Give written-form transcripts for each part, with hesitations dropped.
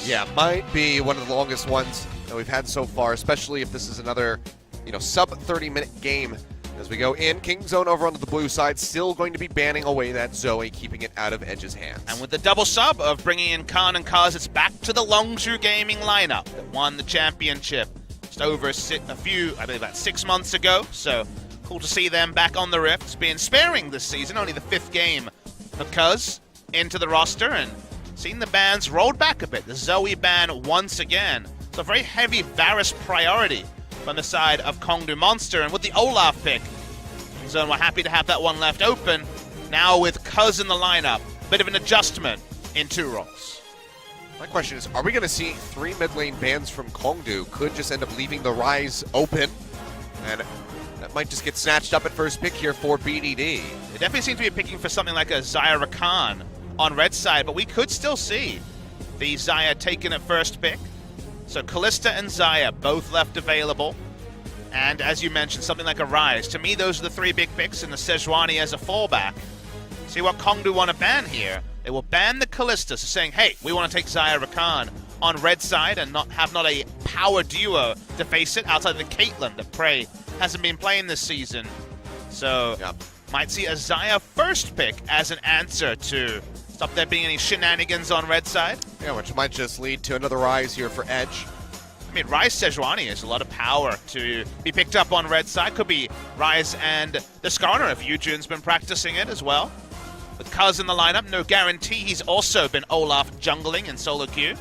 this. Yeah, might be one of the longest ones that we've had so far, especially if this is another, sub 30-minute game. As we go in, Kingzone over onto the blue side, still going to be banning away that Zoe, keeping it out of Edge's hands. And with the double sub of bringing in Khan and Kaz, it's back to the Longzhu Gaming lineup that won the championship just over about 6 months ago. So cool to see them back on the Rift. It's been sparing this season, only the 5th game for Kaz into the roster, and seeing the bans rolled back a bit. The Zoe ban once again. So a very heavy Varus priority from the side of Kongdoo Monster, and with the Olaf pick, Kingzone were happy to have that one left open. Now with Kaz in the lineup, bit of an adjustment in 2 roles. My question is, are we going to see 3 mid lane bans from Kongdoo? Could just end up leaving the Rise open, and that might just get snatched up at first pick here for BDD. They definitely seem to be picking for something like a Xayah Rakan on red side, but we could still see the Xayah taken at first pick. So Kalista and Xayah both left available. And as you mentioned, something like a Rise. To me, those are the 3 big picks, and the Sejuani as a fallback. See what Kongdoo want to ban here. They will ban the Kalista, so saying, hey, we want to take Xayah Rakan on red side and not a power duo to face it outside of the Caitlyn that Prey hasn't been playing this season. So might see a Xayah first pick as an answer to stop there being any shenanigans on red side. Yeah, which might just lead to another Rise here for Edge. I mean, Rise Sejuani is a lot of power to be picked up on red side. Could be Rise and the Skarner if Yujun's been practicing it as well. With Kaz in the lineup, no guarantee he's also been Olaf jungling in solo queue.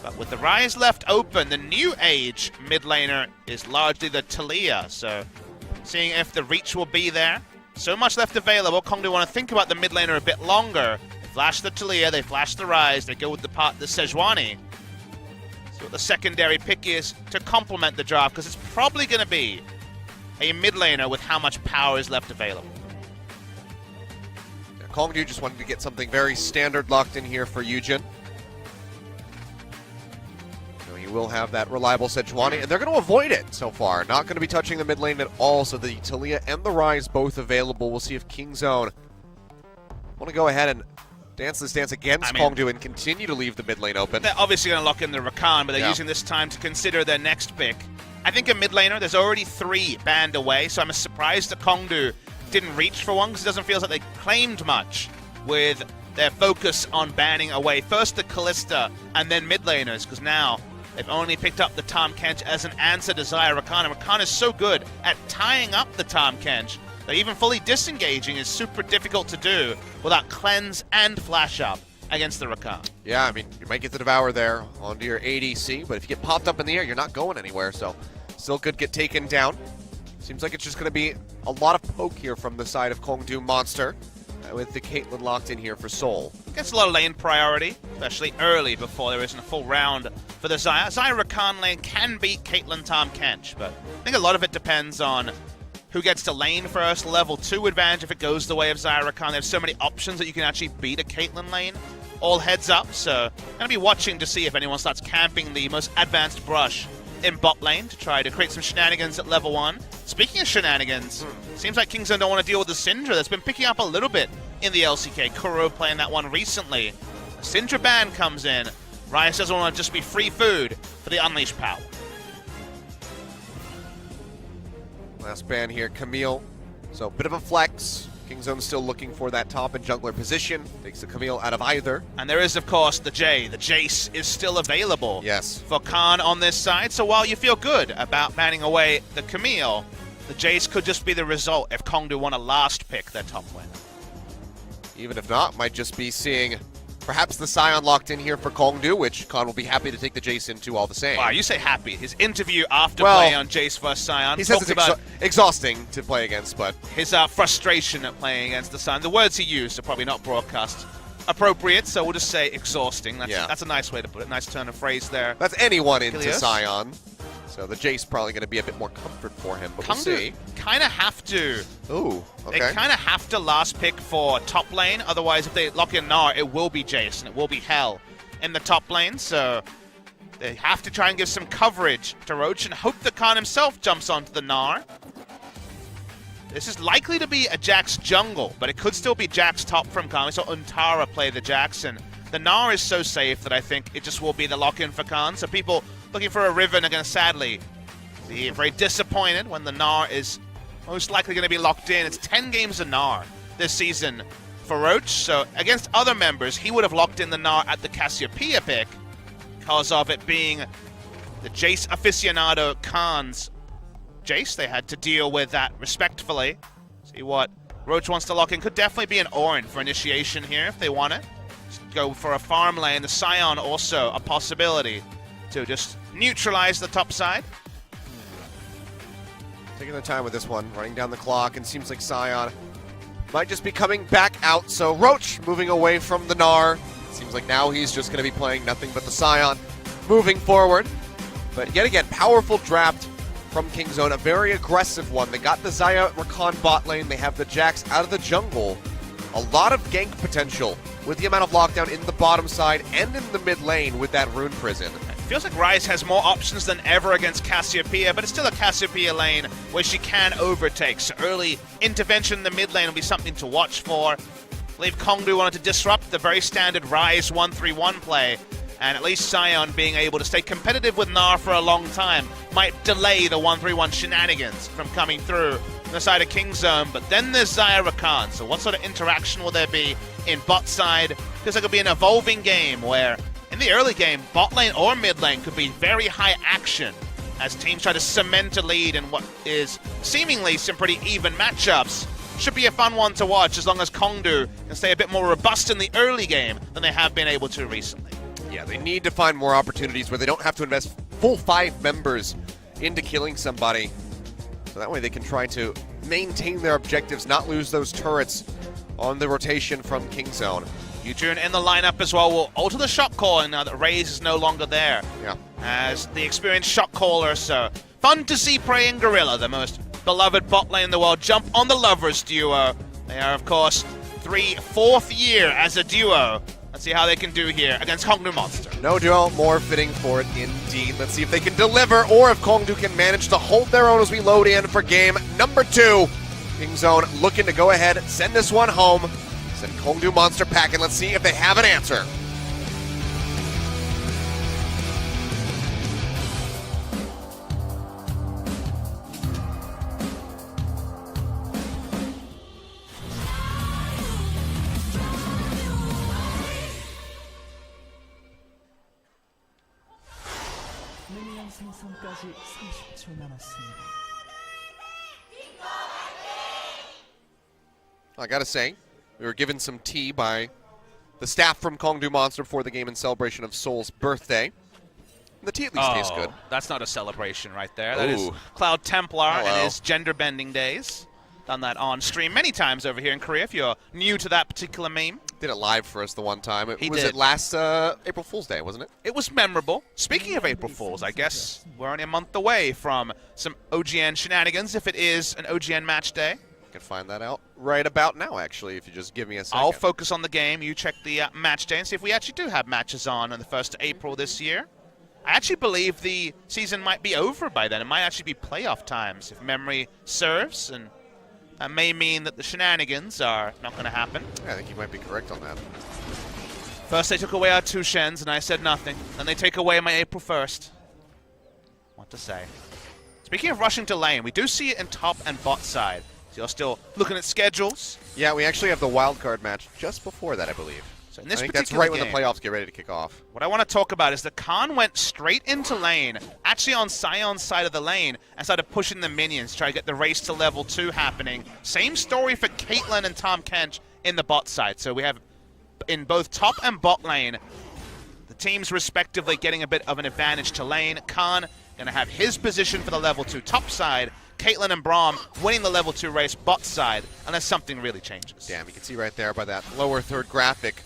But with the Rise left open, the new age mid laner is largely the Talia. So seeing if the reach will be there. So much left available. Kongdoo want to think about the mid laner a bit longer. They flash the Talia, they flash the Rise, they go with the Sejuani. So what the secondary pick is to complement the draft, because it's probably going to be a mid laner with how much power is left available. Yeah, Kongdoo just wanted to get something very standard locked in here for Yujin. So he will have that reliable Sejuani, and they're going to avoid it so far. Not going to be touching the mid lane at all, so the Talia and the Rise both available. We'll see if Kingzone want to go ahead and dance this dance against Kongdoo and continue to leave the mid lane open. They're obviously going to lock in the Rakan, but they're using this time to consider their next pick. I think a mid laner, there's already 3 banned away, so I'm surprised that Kongdoo didn't reach for one, because it doesn't feel like they claimed much with their focus on banning away first the Kalista and then mid laners, because now they've only picked up the Tahm Kench as an answer to Xayah Rakan, and Rakan is so good at tying up the Tahm Kench that even fully disengaging is super difficult to do without cleanse and flash up against the Rakan. Yeah, I mean, you might get the Devour there onto your ADC, but if you get popped up in the air, you're not going anywhere, so still could get taken down. Seems like it's just going to be a lot of poke here from the side of Kongdoo Monster, with the Caitlyn locked in here for Soul. Gets a lot of lane priority, especially early before there isn't a full round for the Xayah. Xayah Rakan lane can beat Caitlyn Tahm Kench, but I think a lot of it depends on who gets to lane first. Level 2 advantage if it goes the way of Xayah Rakan. They have so many options that you can actually beat a Caitlyn lane. All heads up, so I'm going to be watching to see if anyone starts camping the most advanced brush in bot lane to try to create some shenanigans at level 1. Speaking of shenanigans, seems like Kingzone don't want to deal with the Syndra that's been picking up a little bit in the LCK. Kuro playing that one recently. A Syndra ban comes in. Riot doesn't want to just be free food for the Unleashed power. Last ban here, Camille. So, bit of a flex. Kingzone still looking for that top and jungler position. Takes the Camille out of either. And there is, of course, the J. The Jace is still available for Khan on this side. So while you feel good about banning away the Camille, the Jace could just be the result if Kongdoo want to last pick their top lane. Even if not, might just be seeing perhaps the Sion locked in here for Kongdoo, which Khan will be happy to take the Jace into all the same. Wow, you say happy. His interview after play on Jace vs Sion. He says it's exhausting to play against, but his frustration at playing against the Sion. The words he used are probably not broadcast appropriate, so we'll just say exhausting. That's a nice way to put it. Nice turn of phrase there. That's anyone into Sion. So the Jace probably going to be a bit more comfort for him, but we'll see. Kind of have to. Ooh, okay. They kind of have to last pick for top lane. Otherwise, if they lock in Gnar, it will be Jace and it will be hell in the top lane. So they have to try and give some coverage to Roach and hope that Khan himself jumps onto the Gnar. This is likely to be a Jax jungle, but it could still be Jax top from Khan. We saw Untara play the Jax, and The Gnar is so safe that I think it just will be the lock-in for Khan. So people looking for a Riven are going to sadly be very disappointed when the Gnar is most likely going to be locked in. It's 10 games of Gnar this season for Roach. So against other members, he would have locked in the Gnar at the Cassiopeia pick because of it being the Jace aficionado Khan's Jace. They had to deal with that respectfully. See what Roach wants to lock in. Could definitely be an Orin for initiation here if they want it. Just go for a farm lane. The Scion also a possibility to just neutralize the top side. Taking their time with this one, running down the clock, and seems like Scion might just be coming back out. So Roach moving away from the Gnar. Seems like now he's just going to be playing nothing but the Scion moving forward. But yet again, powerful draft from Kingzone, a very aggressive one. They got the Xayah Rakan bot lane. They have the Jax out of the jungle. A lot of gank potential with the amount of lockdown in the bottom side and in the mid lane with that Rune Prison. It feels like Ryze has more options than ever against Cassiopeia, but it's still a Cassiopeia lane where she can overtake. So early intervention in the mid lane will be something to watch for. I believe Kongdoo wanted to disrupt the very standard Ryze 1-3-1 play, and at least Scion being able to stay competitive with Gnar for a long time might delay the 1-3-1 shenanigans from coming through on the side of Kingzone. But then there's Xayah Rakan, so what sort of interaction will there be in bot side? Because it could be an evolving game where in the early game, bot lane or mid lane could be very high action as teams try to cement a lead in what is seemingly some pretty even matchups. Should be a fun one to watch as long as Kongdoo can stay a bit more robust in the early game than they have been able to recently. Yeah, they need to find more opportunities where they don't have to invest full 5 members into killing somebody. So that way they can try to maintain their objectives, not lose those turrets on the rotation from Kingzone. Yujun in the lineup as well will alter the shot calling now that Raze is no longer there. Yeah. As the experienced shot caller, so fun to see Prey and Gorilla, the most beloved bot lane in the world, jump on the Lovers duo. They are, of course, 4th year as a duo. Let's see how they can do here against Kongdoo Monster. No duo more fitting for it indeed. Let's see if they can deliver or if Kongdoo can manage to hold their own as we load in for game number 2. Kingzone looking to go ahead, send this one home. Send Kongdoo Monster pack, and let's see if they have an answer. 생성까지 30초 남았습니다. I gotta say, we were given some tea by the staff from Kongdoo Monster before the game in celebration of Soul's birthday. And the tea at least tastes good. That's not a celebration right there. That is Cloud Templar and his gender bending days. Done that on stream many times over here in Korea if you're new to that particular meme. Did it live for us the one time. He was did. it last April Fool's Day, wasn't it? It was memorable. Speaking of April Fools, I guess we're only a month away from some OGN shenanigans if it is an OGN match day. I can find that out right about now, actually, if you just give me a second. I'll focus on the game. You check the match day and see if we actually do have matches on the 1st of April this year. I actually believe the season might be over by then. It might actually be playoff times if memory serves, and that may mean that the shenanigans are not going to happen. Yeah, I think you might be correct on that. First they took away our 2 Shens and I said nothing. Then they take away my April 1st. What to say? Speaking of rushing to lane, we do see it in top and bot side. So you're still looking at schedules. Yeah, we actually have the wildcard match just before that, I believe. So in this I think that's particular right when game, the playoffs get ready to kick off. what I want to talk about is that Khan went straight into lane, actually on Sion's side of the lane, and started pushing the minions, try to get the race to level 2 happening. Same story for Caitlyn and Tahm Kench in the bot side. So we have in both top and bot lane, the teams respectively getting a bit of an advantage to lane. Khan going to have his position for the level 2 top side. Caitlyn and Braum winning the level 2 race bot side, unless something really changes. Damn, you can see right there by that lower third graphic,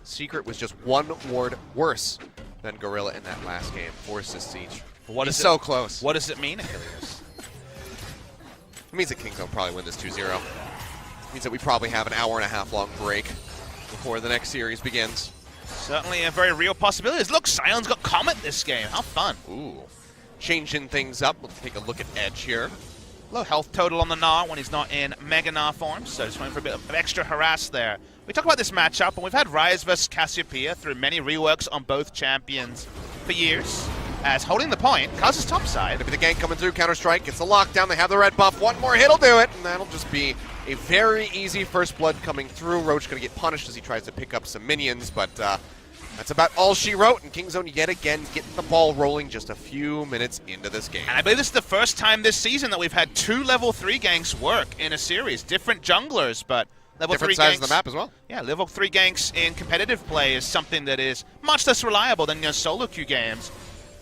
Secret was just 1 ward worse than Gorilla in that last game. 4 assists each. He's so close. What does it mean, Achilles? It means that Kingzone probably win this 2-0. It means that we probably have an hour-and-a-half long break before the next series begins. Certainly a very real possibility. Look, Sion's got Comet this game. How fun. Ooh. Changing things up. Let's take a look at Edge here. Low health total on the Gnar when he's not in Mega Gnar form, so just waiting for a bit of extra harass there. We talk about this matchup, and we've had Ryze vs Cassiopeia through many reworks on both champions for years. As holding the point, Kaz is topside. Maybe the gank coming through, Counter-Strike, gets the lockdown, they have the red buff, one more hit'll do it, and that'll just be a very easy first blood coming through. Roach gonna get punished as he tries to pick up some minions, but that's about all she wrote, and Kingzone yet again getting the ball rolling just a few minutes into this game. And I believe this is the first time this season that we've had 2 level 3 ganks work in a series. Different junglers, but level 3 ganks. Different size of the map as well. Yeah, level 3 ganks in competitive play is something that is much less reliable than your solo queue games.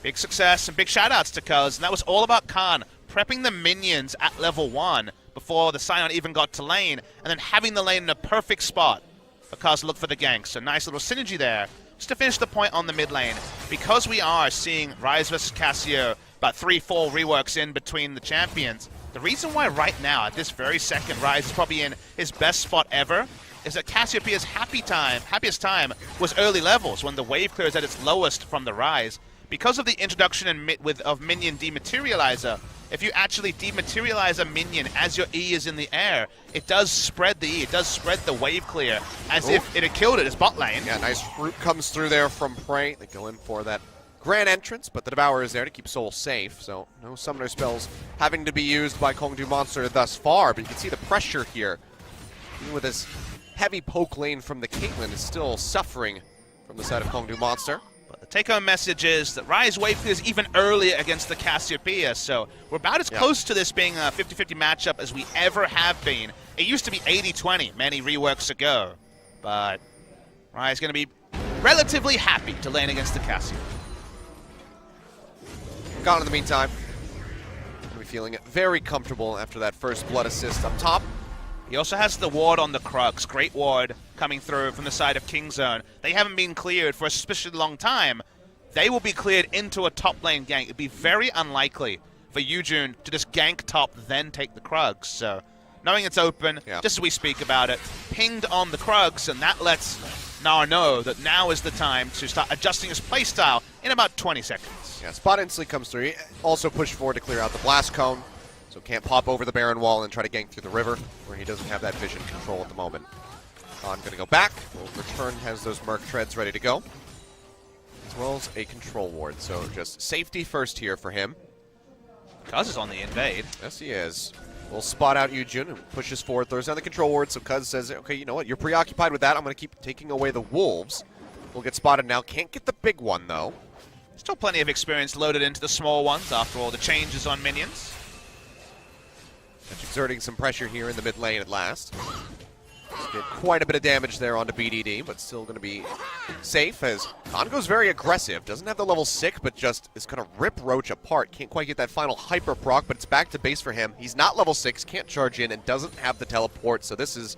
Big success and big shoutouts to Kaz, and that was all about Khan prepping the minions at level 1 before the Scion even got to lane, and then having the lane in a perfect spot for Kaz to look for the gank. So nice little synergy there. Just to finish the point on the mid lane, because we are seeing Ryze vs Cassio about 3-4 reworks in between the champions, the reason why right now, at this very second, Ryze is probably in his best spot ever is that Cassiopeia's happiest time was early levels when the wave clear is at its lowest from the Ryze. Because of the introduction of minion dematerializer, if you actually dematerialize a minion as your E is in the air, it does spread the E, it does spread the wave clear as if it had killed it as bot lane. Yeah, nice root comes through there from Prey. They go in for that grand entrance, but the Devourer is there to keep Soul safe, so no summoner spells having to be used by Kongdoo Monster thus far, but you can see the pressure here. Even with this heavy poke lane from the Caitlyn is still suffering from the side of Kongdoo Monster. But the take-home message is that Ryze wave clears even earlier against the Cassiopeia, so we're about as close to this being a 50-50 matchup as we ever have been. It used to be 80-20 many reworks ago, but Ryze is going to be relatively happy to lane against the Cassio. Gone in the meantime. Going to be feeling very comfortable after that first blood assist up top. He also has the ward on the Crux. Great ward coming through from the side of Kingzone. They haven't been cleared for a suspiciously long time. They will be cleared into a top lane gank. It'd be very unlikely for Yujun to just gank top, then take the Crux. So, knowing it's open, just as we speak about it, pinged on the Crux, and that lets Gnar know that now is the time to start adjusting his playstyle in about 20 seconds. Yeah, spot instantly comes through. He also pushed forward to clear out the blast cone. So can't pop over the Baron wall and try to gank through the river, where he doesn't have that vision control at the moment. Khan going to go back. Will return, has those Merc Treads ready to go, as well as a control ward. So just safety first here for him. Kaz is on the invade. Yes, he is. We'll spot out Yujun and pushes forward, throws down the control ward. So Kaz says, okay, you know what? You're preoccupied with that. I'm going to keep taking away the wolves. We'll get spotted now. Can't get the big one, though. Still plenty of experience loaded into the small ones after all the changes on minions. That's exerting some pressure here in the mid lane at last. Did quite a bit of damage there onto BDD, but still going to be safe as Khan goes very aggressive. Doesn't have the level 6, but just is going to rip Roach apart. Can't quite get that final hyper proc, but it's back to base for him. He's not level 6, can't charge in, and doesn't have the teleport, so this is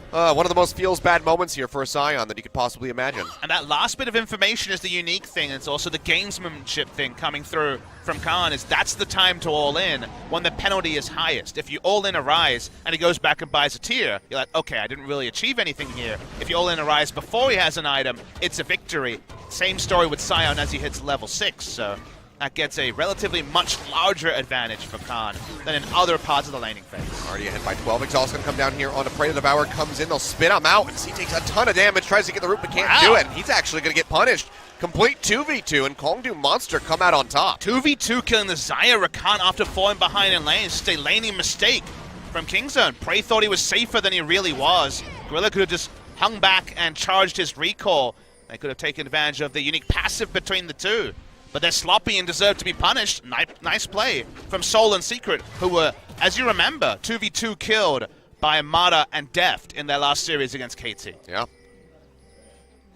one of the most feels bad moments here for a Scion that you could possibly imagine. And that last bit of information is the unique thing. It's also the gamesmanship thing coming through from Khan, is that's the time to all in when the penalty is highest. If you all in a Ryze and he goes back and buys a tier, you're like, okay, I didn't really achieve anything here. If you all in a Ryze before he has an item, it's a victory. Same story with Scion as he hits level 6, so that gets a relatively much larger advantage for Khan than in other parts of the laning phase. Already ahead by 12. Exhaust going to come down here onto Prey. The Devourer comes in. They'll spit him out. He takes a ton of damage, tries to get the root, but can't do it. He's actually going to get punished. Complete 2v2, and Kongdoo Monster come out on top. 2v2 killing the Xayah Rakan after falling behind in lane. Just a laning mistake from Kingzone. Prey thought he was safer than he really was. Gorilla could have just hung back and charged his recall. They could have taken advantage of the unique passive between the two. But they're sloppy and deserve to be punished. Nice play from Soul and Secret, who were, as you remember, 2v2 killed by Mata and Deft in their last series against KT. Yeah.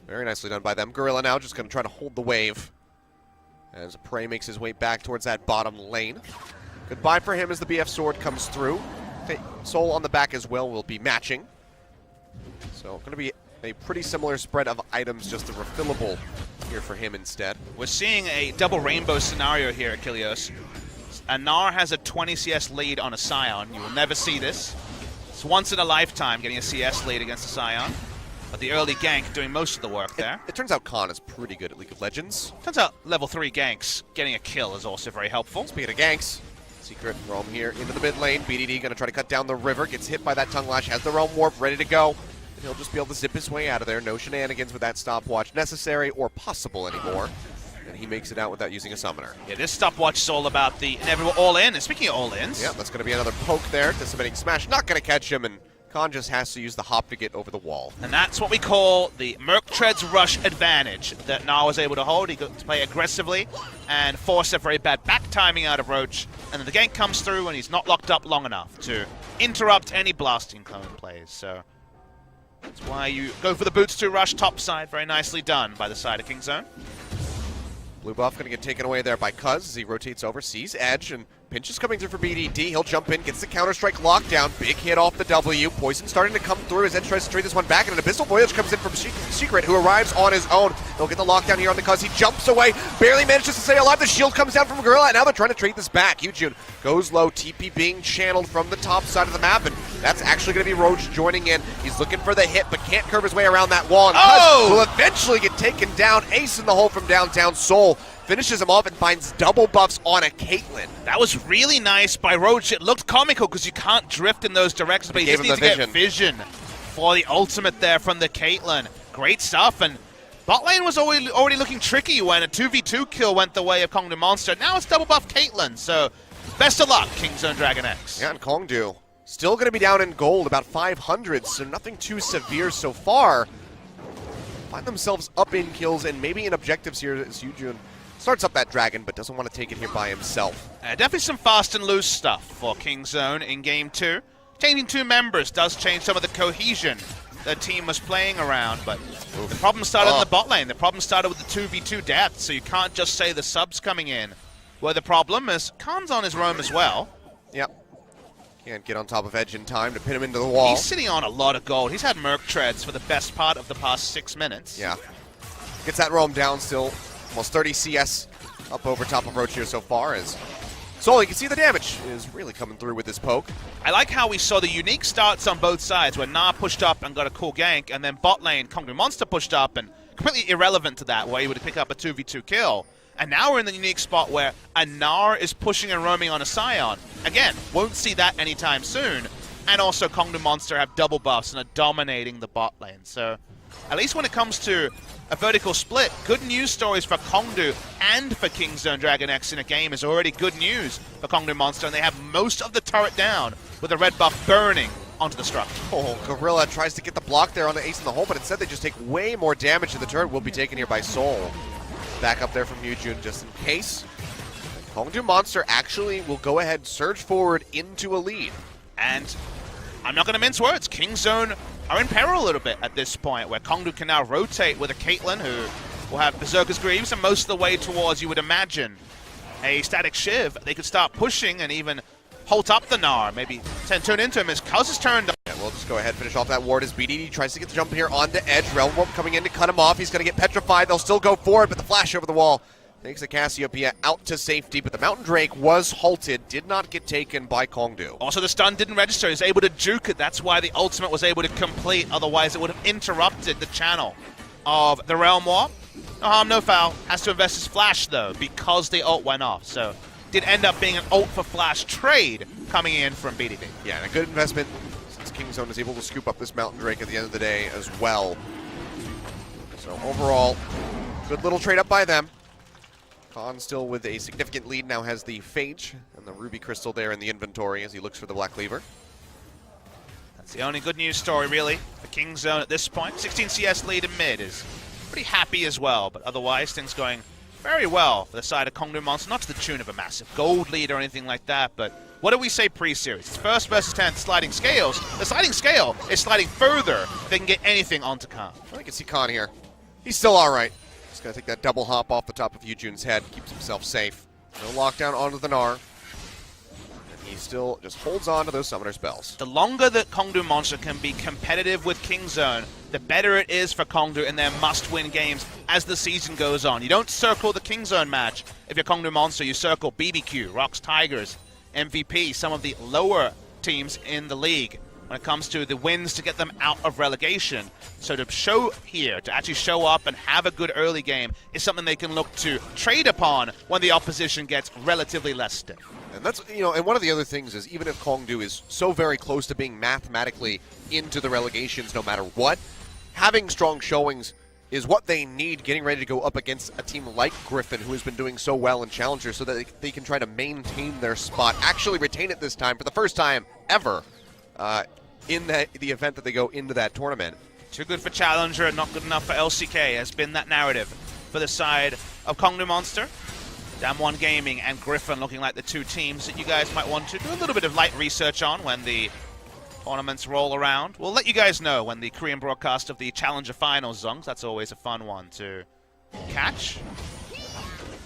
Very nicely done by them. Gorilla now just going to try to hold the wave as Prey makes his way back towards that bottom lane. Goodbye for him as the BF sword comes through. Soul on the back as well will be matching. So going to be a pretty similar spread of items, just a refillable here for him instead. We're seeing a double rainbow scenario here at Kilios. Gnar has a 20 CS lead on a Scion. You will never see this. It's once in a lifetime getting a CS lead against a Scion. But the early gank doing most of the work there. It turns out Khan is pretty good at League of Legends. Turns out level 3 ganks, getting a kill is also very helpful. Speaking of ganks, Secret roam here into the mid lane. BDD gonna try to cut down the river. Gets hit by that tongue lash. Has the realm warp ready to go. And he'll just be able to zip his way out of there. No shenanigans with that stopwatch necessary or possible anymore. And he makes it out without using a summoner. Yeah, this stopwatch is all about the inevitable all-in. And speaking of all-ins... Yeah, that's going to be another poke there. Dissipating Smash. Not going to catch him, and Khan just has to use the hop to get over the wall. And that's what we call the Merc Treads Rush advantage that Na was able to hold. He got to play aggressively and force a very bad back timing out of Roach. And then the gank comes through and he's not locked up long enough to interrupt any blasting clone plays. So that's why you go for the boots to rush topside. Very nicely done by the side of Kingzone. Blue buff going to get taken away there by Cuz as he rotates over, sees Edge, and Pinch is coming through for BDD. He'll jump in, gets the Counter-Strike lockdown. Big hit off the W. Poison starting to come through as Edge tries to trade this one back, and an Abyssal Voyage comes in from Secret, who arrives on his own. He'll get the lockdown here on the Cuz. He jumps away, barely manages to stay alive. The shield comes down from Gorilla, and now they're trying to trade this back. Yujun goes low, TP being channeled from the top side of the map, and that's actually going to be Roach joining in. He's looking for the hit, but can't curve his way around that wall. And Cuz will eventually get taken down. Ace in the hole from downtown. Soul finishes him off and finds double buffs on a Caitlyn. That was really nice by Roach. It looked comical because you can't drift in those directions, but you just need to get vision for the ultimate there from the Caitlyn. Great stuff, and bot lane was already looking tricky when a 2v2 kill went the way of Kongdoo Monster. Now it's double buff Caitlyn, so best of luck, Kingzone DragonX. Yeah, and Kongdoo still going to be down in gold, about 500, so nothing too severe so far. Find themselves up in kills and maybe in objectives here as Yujun starts up that dragon, but doesn't want to take it here by himself. Definitely some fast and loose stuff for Kingzone in Game 2. Changing 2 members does change some of the cohesion the team was playing around, but the problem started in the bot lane. The problem started with the 2v2 depth, so you can't just say the subs coming in. Where the problem is, Khan's on his roam as well. Yep. Can't get on top of Edge in time to pin him into the wall. He's sitting on a lot of gold. He's had Merc Treads for the best part of the past 6 minutes. Yeah. Gets that roam down still. Almost 30 CS up over top of Roach here so far as Soul, you can see the damage is really coming through with this poke. I like how we saw the unique starts on both sides where Na pushed up and got a cool gank, and then bot lane Kongdoo Monster pushed up and completely irrelevant to that where he would pick up a 2v2 kill. And now we're in the unique spot where a Gnar is pushing and roaming on a Scion. Again, won't see that anytime soon. And also Kongdoo Monster have double buffs and are dominating the bot lane. So at least when it comes to a vertical split, good news stories for Kongdoo and for Kingzone DragonX in a game is already good news for Kongdoo Monster, and they have most of the turret down with the red buff burning onto the structure. Oh, Gorilla tries to get the block there on the Ace in the hole, but instead they just take way more damage, and the turret will be taken here by Soul. Back up there from Yujun just in case. Kongdoo Monster actually will go ahead and surge forward into a lead. And I'm not going to mince words. Kingzone are in peril a little bit at this point, where Kongdoo can now rotate with a Caitlyn who will have Berserker's Greaves, and most of the way towards, you would imagine, a Static Shiv. They could start pushing and even halt up the Gnar, maybe turn into him as Cuz is turned up. Yeah, we'll just go ahead and finish off that ward as BDD tries to get the jump here onto Edge. Realm Warp coming in to cut him off. He's going to get petrified. They'll still go for it, but the flash over the wall takes the Cassiopeia out to safety, but the Mountain Drake was halted, did not get taken by Kongdoo. Also, the stun didn't register. He was able to juke it. That's why the ultimate was able to complete. Otherwise, it would have interrupted the channel of the Realm Warp. No harm, no foul. Has to invest his flash, though, because the ult went off. So, did end up being an ult for flash trade coming in from BDD. Yeah, and a good investment since Kingzone is able to scoop up this Mountain Drake at the end of the day as well. So, overall, good little trade up by them. Khan still with a significant lead, now has the Phage and the Ruby Crystal there in the inventory as he looks for the Black Cleaver. That's the only good news story, really, for Kingzone at this point. 16 CS lead in mid is pretty happy as well, but otherwise things going very well for the side of Kongdoo Monster. Not to the tune of a massive gold lead or anything like that, but what do we say pre-series? It's first versus 10th sliding scales. The sliding scale is sliding further if they can get anything onto Khan. I can see Khan here. He's still all right. He's going to take that double hop off the top of Yujun's head, keeps himself safe. No lockdown onto the Gnar. And he still just holds on to those summoner spells. The longer that Kongdoo Monster can be competitive with Kingzone, the better it is for Kongdoo in their must-win games as the season goes on. You don't circle the Kingzone match if you're Kongdoo Monster. You circle BBQ, Rocks Tigers, MVP, some of the lower teams in the league when it comes to the wins to get them out of relegation. So to show here, to actually show up and have a good early game is something they can look to trade upon when the opposition gets relatively less stiff. And that's, you know, and one of the other things is even if Kongdoo is so very close to being mathematically into the relegations no matter what, having strong showings is what they need getting ready to go up against a team like Griffin, who has been doing so well in Challenger, so that they can try to maintain their spot, actually retain it this time for the first time ever in the event that they go into that tournament. Too good for Challenger and not good enough for LCK has been that narrative for the side of Kongdoo Monster. Damwon Gaming and Griffin looking like the two teams that you guys might want to do a little bit of light research on when the tournaments roll around. We'll let you guys know when the Korean broadcast of the Challenger Finals is on, 'cause that's always a fun one to catch.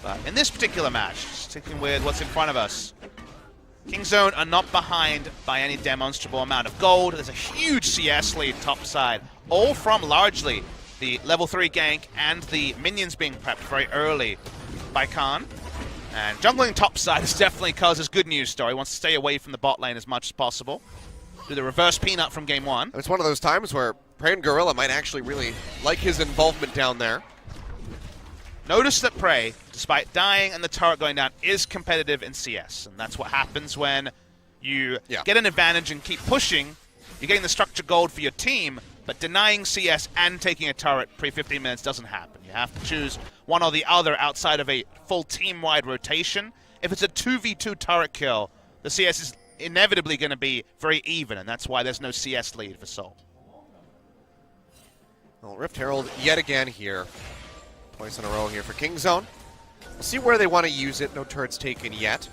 But in this particular match, sticking with what's in front of us, Kingzone are not behind by any demonstrable amount of gold. There's a huge CS lead topside, all from largely the level 3 gank and the minions being prepped very early by Khan. And jungling topside is definitely Cuz's good news story. He wants to stay away from the bot lane as much as possible. Do the reverse peanut from game 1. It's one of those times where Prey and Gorilla might actually really like his involvement down there. Notice that Prey, despite dying and the turret going down, is competitive in CS. And that's what happens when you get an advantage and keep pushing. You're getting the structure gold for your team, but denying CS and taking a turret pre-15 minutes doesn't happen. You have to choose one or the other outside of a full team-wide rotation. If it's a 2v2 turret kill, the CS is inevitably going to be very even, and that's why there's no CS lead for Seoul. Well, Rift Herald yet again here. Twice in a row here for Kingzone. We'll see where they want to use it. No turrets taken yet.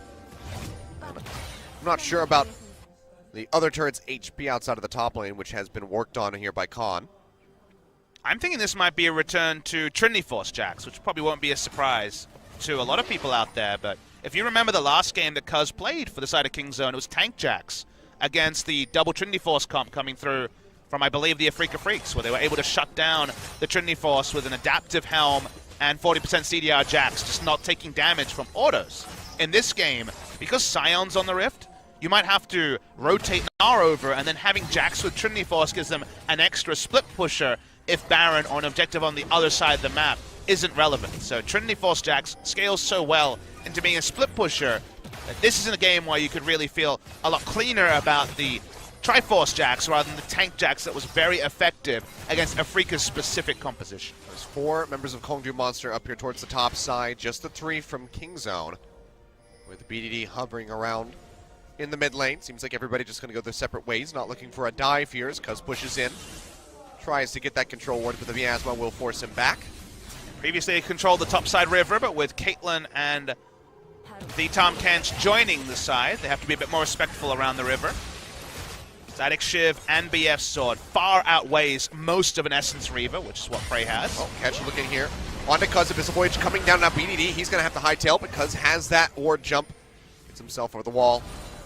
I'm not sure about the other turret's HP outside of the top lane, which has been worked on here by Khan. I'm thinking this might be a return to Trinity Force Jax, which probably won't be a surprise to a lot of people out there, but if you remember the last game that Cuz played for the side of Kingzone, it was Tank Jax against the double Trinity Force comp coming through from, I believe, the Afrika Freaks, where they were able to shut down the Trinity Force with an adaptive helm and 40% CDR Jax, just not taking damage from autos. In this game, because Scion's on the Rift, you might have to rotate Gnar over, and then having Jax with Trinity Force gives them an extra split pusher if Baron or an objective on the other side of the map isn't relevant. So Trinity Force Jax scales so well into being a split pusher that this isn't a game where you could really feel a lot cleaner about the Triforce Jax rather than the Tank Jax that was very effective against Afrika's specific composition. There's 4 members of Kongdoo Monster up here towards the top side, just the 3 from Kingzone, with BDD hovering around in the mid lane. Seems like everybody just going to go their separate ways, not looking for a dive here as Cuz pushes in. Tries to get that control ward, but the miasma will force him back. Previously, they controlled the topside river, but with Caitlyn and the Tom Kench joining the side, they have to be a bit more respectful around the river. Static Shiv and BF Sword far outweighs most of an Essence Reaver, which is what Prey has. Oh, Catch looking here. On to Cuz, Abyssal Voyage coming down now. BDD, he's going to have to hightail, but Cuz has that ward jump. Gets himself over the wall.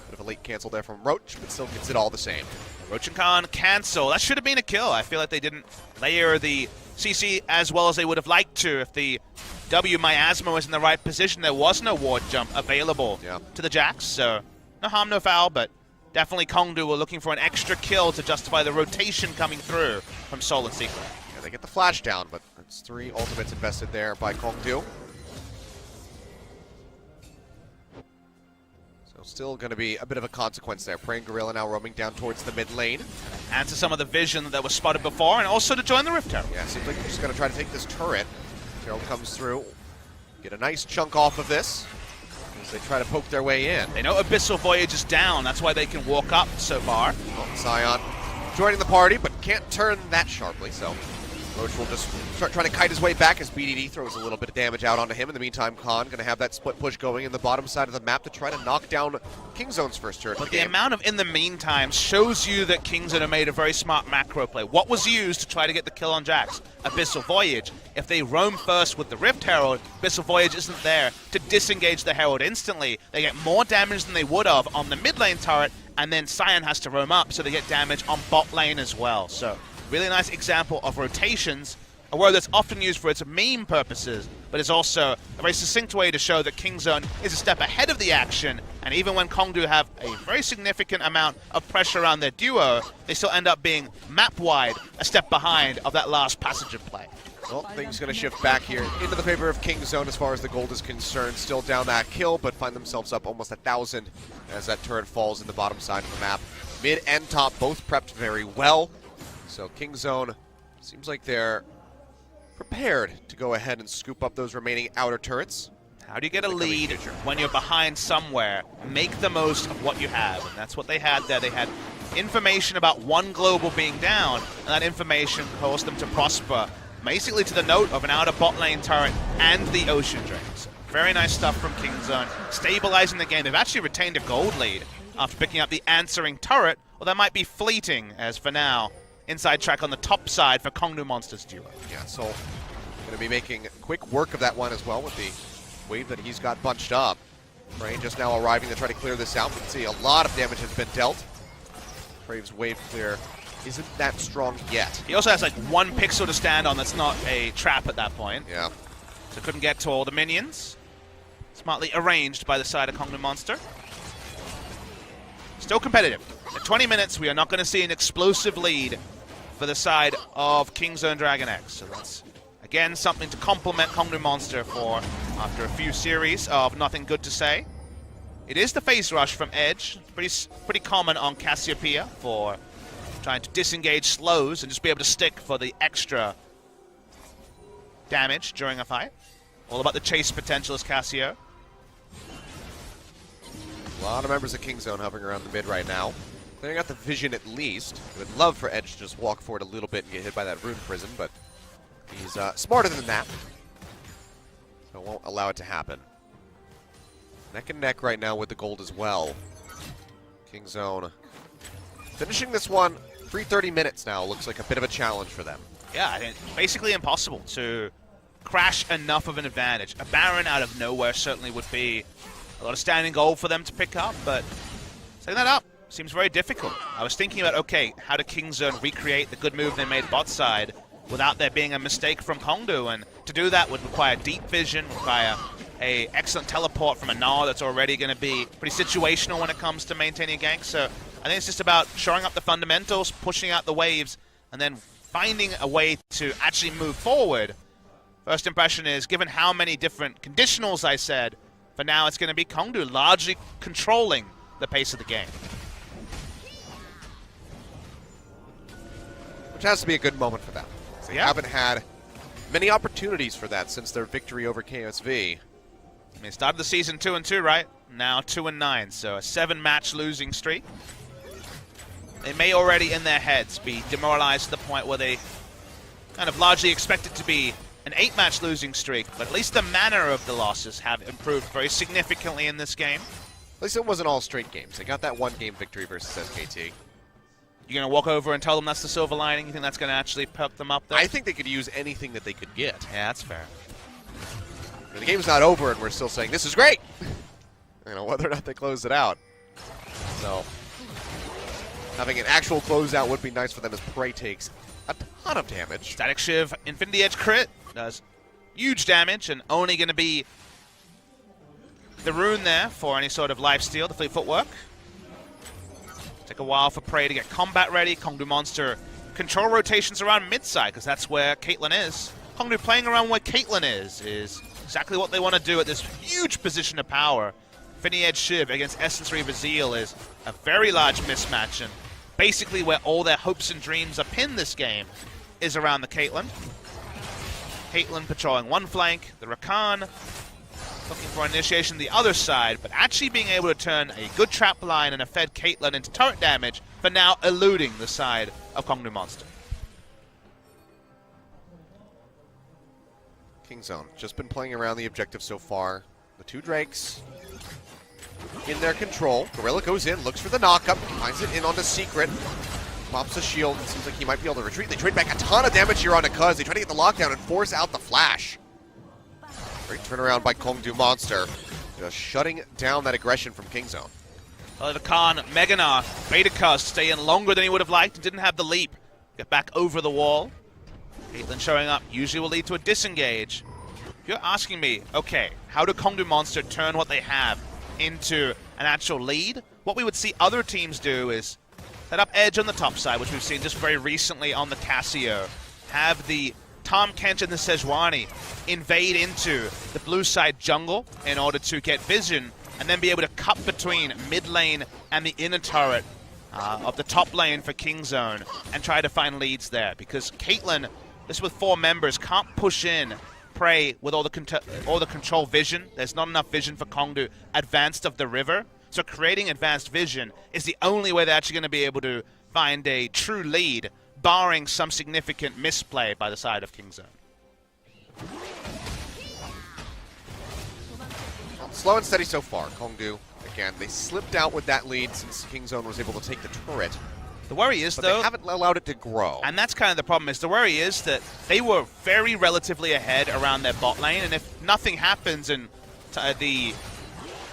Bit of a late cancel there from Roach, but still gets it all the same. Roach and Khan cancel. That should have been a kill. I feel like they didn't layer the CC as well as they would have liked to. If the W Miasma was in the right position, there was no ward jump available to the Jax. So no harm, no foul, but definitely Kongdoo were looking for an extra kill to justify the rotation coming through from Soul and Secret. Yeah, they get the flash down, but it's 3 ultimates invested there by Kongdoo. So still going to be a bit of a consequence there. Praying Gorilla now roaming down towards the mid lane. And to some of the vision that was spotted before, and also to join the Rift Herald. Yeah, seems like they're just going to try to take this turret. Herald comes through. Get a nice chunk off of this as they try to poke their way in. They know Abyssal Voyage is down. That's why they can walk up so far. Oh, Scion joining the party, but can't turn that sharply, so Roach will just start trying to kite his way back as BDD throws a little bit of damage out onto him. In the meantime, Khan going to have that split push going in the bottom side of the map to try to knock down Kingzone's first turret. But the amount of in the meantime shows you that Kingzone have made a very smart macro play. What was used to try to get the kill on Jax? Abyssal Voyage. If they roam first with the Rift Herald, Abyssal Voyage isn't there to disengage the Herald instantly. They get more damage than they would have on the mid lane turret, and then Scion has to roam up, so they get damage on bot lane as well. So really nice example of rotations, a word that's often used for its meme purposes, but is also a very succinct way to show that Kingzone is a step ahead of the action, and even when Kongdoo have a very significant amount of pressure around their duo, they still end up being map-wide a step behind of that last passage of play. Well, things going to shift back here into the favor of Kingzone as far as the gold is concerned. Still down that kill, but find themselves up almost 1,000 as that turret falls in the bottom side of the map. Mid and top both prepped very well. So Kingzone seems like they're prepared to go ahead and scoop up those remaining outer turrets. How do you get a lead when you're behind somewhere? Make the most of what you have, and that's what they had there. They had information about one global being down, and that information caused them to prosper, basically to the note of an outer bot lane turret and the Ocean Drake. So very nice stuff from Kingzone, stabilizing the game. They've actually retained a gold lead after picking up the answering turret, or that might be fleeting, as for now, inside track on the top side for Kongdoo Monsters duo. Yeah, so going to be making quick work of that one as well with the wave that he's got bunched up. Brain just now arriving to try to clear this out. We can see a lot of damage has been dealt. Brave's wave clear isn't that strong yet. He also has like one pixel to stand on that's not a trap at that point. Yeah. So couldn't get to all the minions. Smartly arranged by the side of Kongdoo Monster. Still competitive. At 20 minutes, we are not going to see an explosive lead for the side of Kingzone DragonX. So that's, again, something to compliment Kongdoo Monster for after a few series of nothing good to say. It is the phase rush from Edge. Pretty common on Cassiopeia for trying to disengage slows and just be able to stick for the extra damage during a fight. All about the chase potential as Cassio. A lot of members of Kingzone hovering around the mid right now. They got the vision at least. I would love for Edge to just walk forward a little bit and get hit by that rune prison, but he's smarter than that. So won't allow it to happen. Neck and neck right now with the gold as well. Kingzone finishing this one, 3:30 minutes now. Looks like a bit of a challenge for them. Yeah, I mean, basically impossible to crash enough of an advantage. A Baron out of nowhere certainly would be a lot of standing gold for them to pick up, but setting that up seems very difficult. I was thinking about, okay, how do Kingzone recreate the good move they made bot side without there being a mistake from Kongdoo, and to do that would require deep vision, require a excellent teleport from a Gnar that's already going to be pretty situational when it comes to maintaining a gank. So I think it's just about shoring up the fundamentals, pushing out the waves, and then finding a way to actually move forward. First impression is, given how many different conditionals I said, for now it's going to be Kongdoo largely controlling the pace of the game. Which has to be a good moment for them. They haven't had many opportunities for that since their victory over KSV. I mean, started the season 2-2, right? Now 2-9, so a 7-match losing streak. They may already in their heads be demoralized to the point where they kind of largely expect it to be an 8-match losing streak, but at least the manner of the losses have improved very significantly in this game. At least it wasn't all straight games. They got that one-game victory versus SKT. You going to walk over and tell them that's the silver lining? You think that's going to actually perk them up there? I think they could use anything that they could get. Yeah, that's fair. The game's not over, and we're still saying, this is great! You know, whether or not they close it out. So, having an actual closeout would be nice for them as Prey takes a ton of damage. Static Shiv, Infinity Edge crit, does huge damage, and only going to be the rune there for any sort of lifesteal, the fleet footwork. Take a while for Prey to get combat ready. Kongdoo Monster control rotations around mid-side, because that's where Caitlyn is. Kongdoo playing around where Caitlyn is exactly what they want to do at this huge position of power. Infinity Edge Shiv against Essence Reaver Zeal is a very large mismatch, and basically where all their hopes and dreams are pinned this game is around the Caitlyn. Caitlyn patrolling one flank, the Rakan looking for initiation the other side, but actually being able to turn a good trap line and a fed Caitlyn into turret damage for now eluding the side of Kongdoo Monster. Kingzone just been playing around the objective so far. The two Drakes in their control. Gorilla goes in, looks for the knockup, finds it in onto Secret. Pops a shield, seems like he might be able to retreat. They trade back a ton of damage here onto Cuz. They try to get the lockdown and force out the flash. Great turnaround by Kongdoo Monster. Just shutting down that aggression from Kingzone. The Khan, Mega Gnar, Beta Cuz stay in longer than he would have liked and didn't have the leap. Get back over the wall. Caitlyn showing up usually will lead to a disengage. If you're asking me, okay, how do Kongdoo Monster turn what they have into an actual lead? What we would see other teams do is set up Edge on the top side, which we've seen just very recently on the Cassio. Have the Tahm Kench and the Sejuani invade into the blue side jungle in order to get vision and then be able to cut between mid lane and the inner turret of the top lane for Kingzone and try to find leads there, because Caitlyn, this with 4 members, can't push in Prey with all the control vision. There's not enough vision for Kongdoo advanced of the river, so creating advanced vision is the only way they're actually going to be able to find a true lead, barring some significant misplay by the side of Kingzone. Well, slow and steady so far. Kongdoo, again, they slipped out with that lead since Kingzone was able to take the turret. The worry is, but though, they haven't allowed it to grow. And that's kind of the problem, is the worry is that they were very relatively ahead around their bot lane, and if nothing happens and the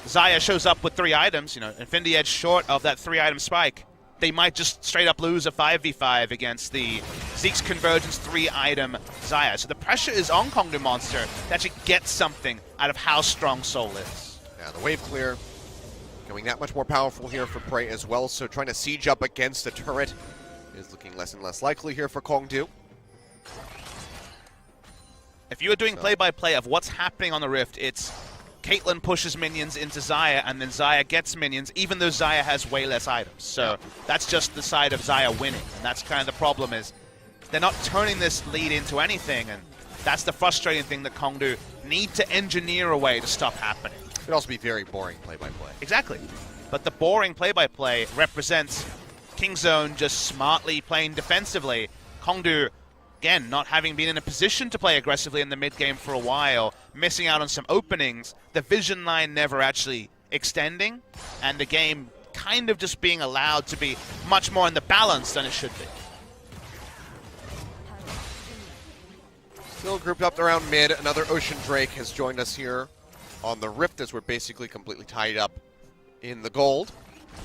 Xayah shows up with 3 items, you know, Infinity Edge short of that 3-item spike, they might just straight up lose a 5v5 against the Zeke's Convergence 3-item Xayah. So the pressure is on Kongdoo Monster to actually get something out of how strong Soul is. Yeah, the wave clear becoming that much more powerful here for Prey as well, so trying to siege up against the turret is looking less and less likely here for Kongdoo. If you were doing play-by-play of what's happening on the Rift, it's Caitlyn pushes minions into Xayah, and then Xayah gets minions, even though Xayah has way less items. So that's just the side of Xayah winning. And that's kind of the problem, is they're not turning this lead into anything, and that's the frustrating thing that Kongdoo need to engineer a way to stop happening. It could also be very boring play-by-play. Exactly. But the boring play-by-play represents Kingzone just smartly playing defensively. Kongdoo, again, not having been in a position to play aggressively in the mid-game for a while, missing out on some openings, the vision line never actually extending, and the game kind of just being allowed to be much more in the balance than it should be. Still grouped up around mid. Another Ocean Drake has joined us here on the Rift as we're basically completely tied up in the gold.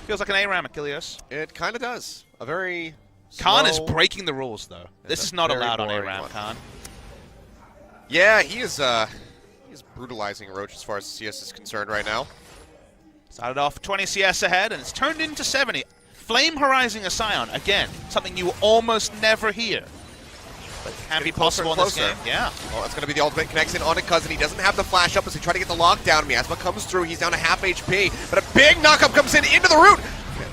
Feels like an ARAM, Achilles. It kind of does. A very Khan is slow- breaking the rules, though. This is not very allowed on boring ARAM, one. Khan. Yeah, he is brutalizing Roach as far as CS is concerned right now. Started off 20 CS ahead, and it's turned into 70. Flame Horizon a Scion, again, something you almost never hear. But it can be possible in this game. Yeah. Well, that's going to be the ultimate connection on it, Cousin. He doesn't have the flash up as he tries to get the lockdown. Miasma comes through. He's down to half HP, but a big knockup comes in into the root.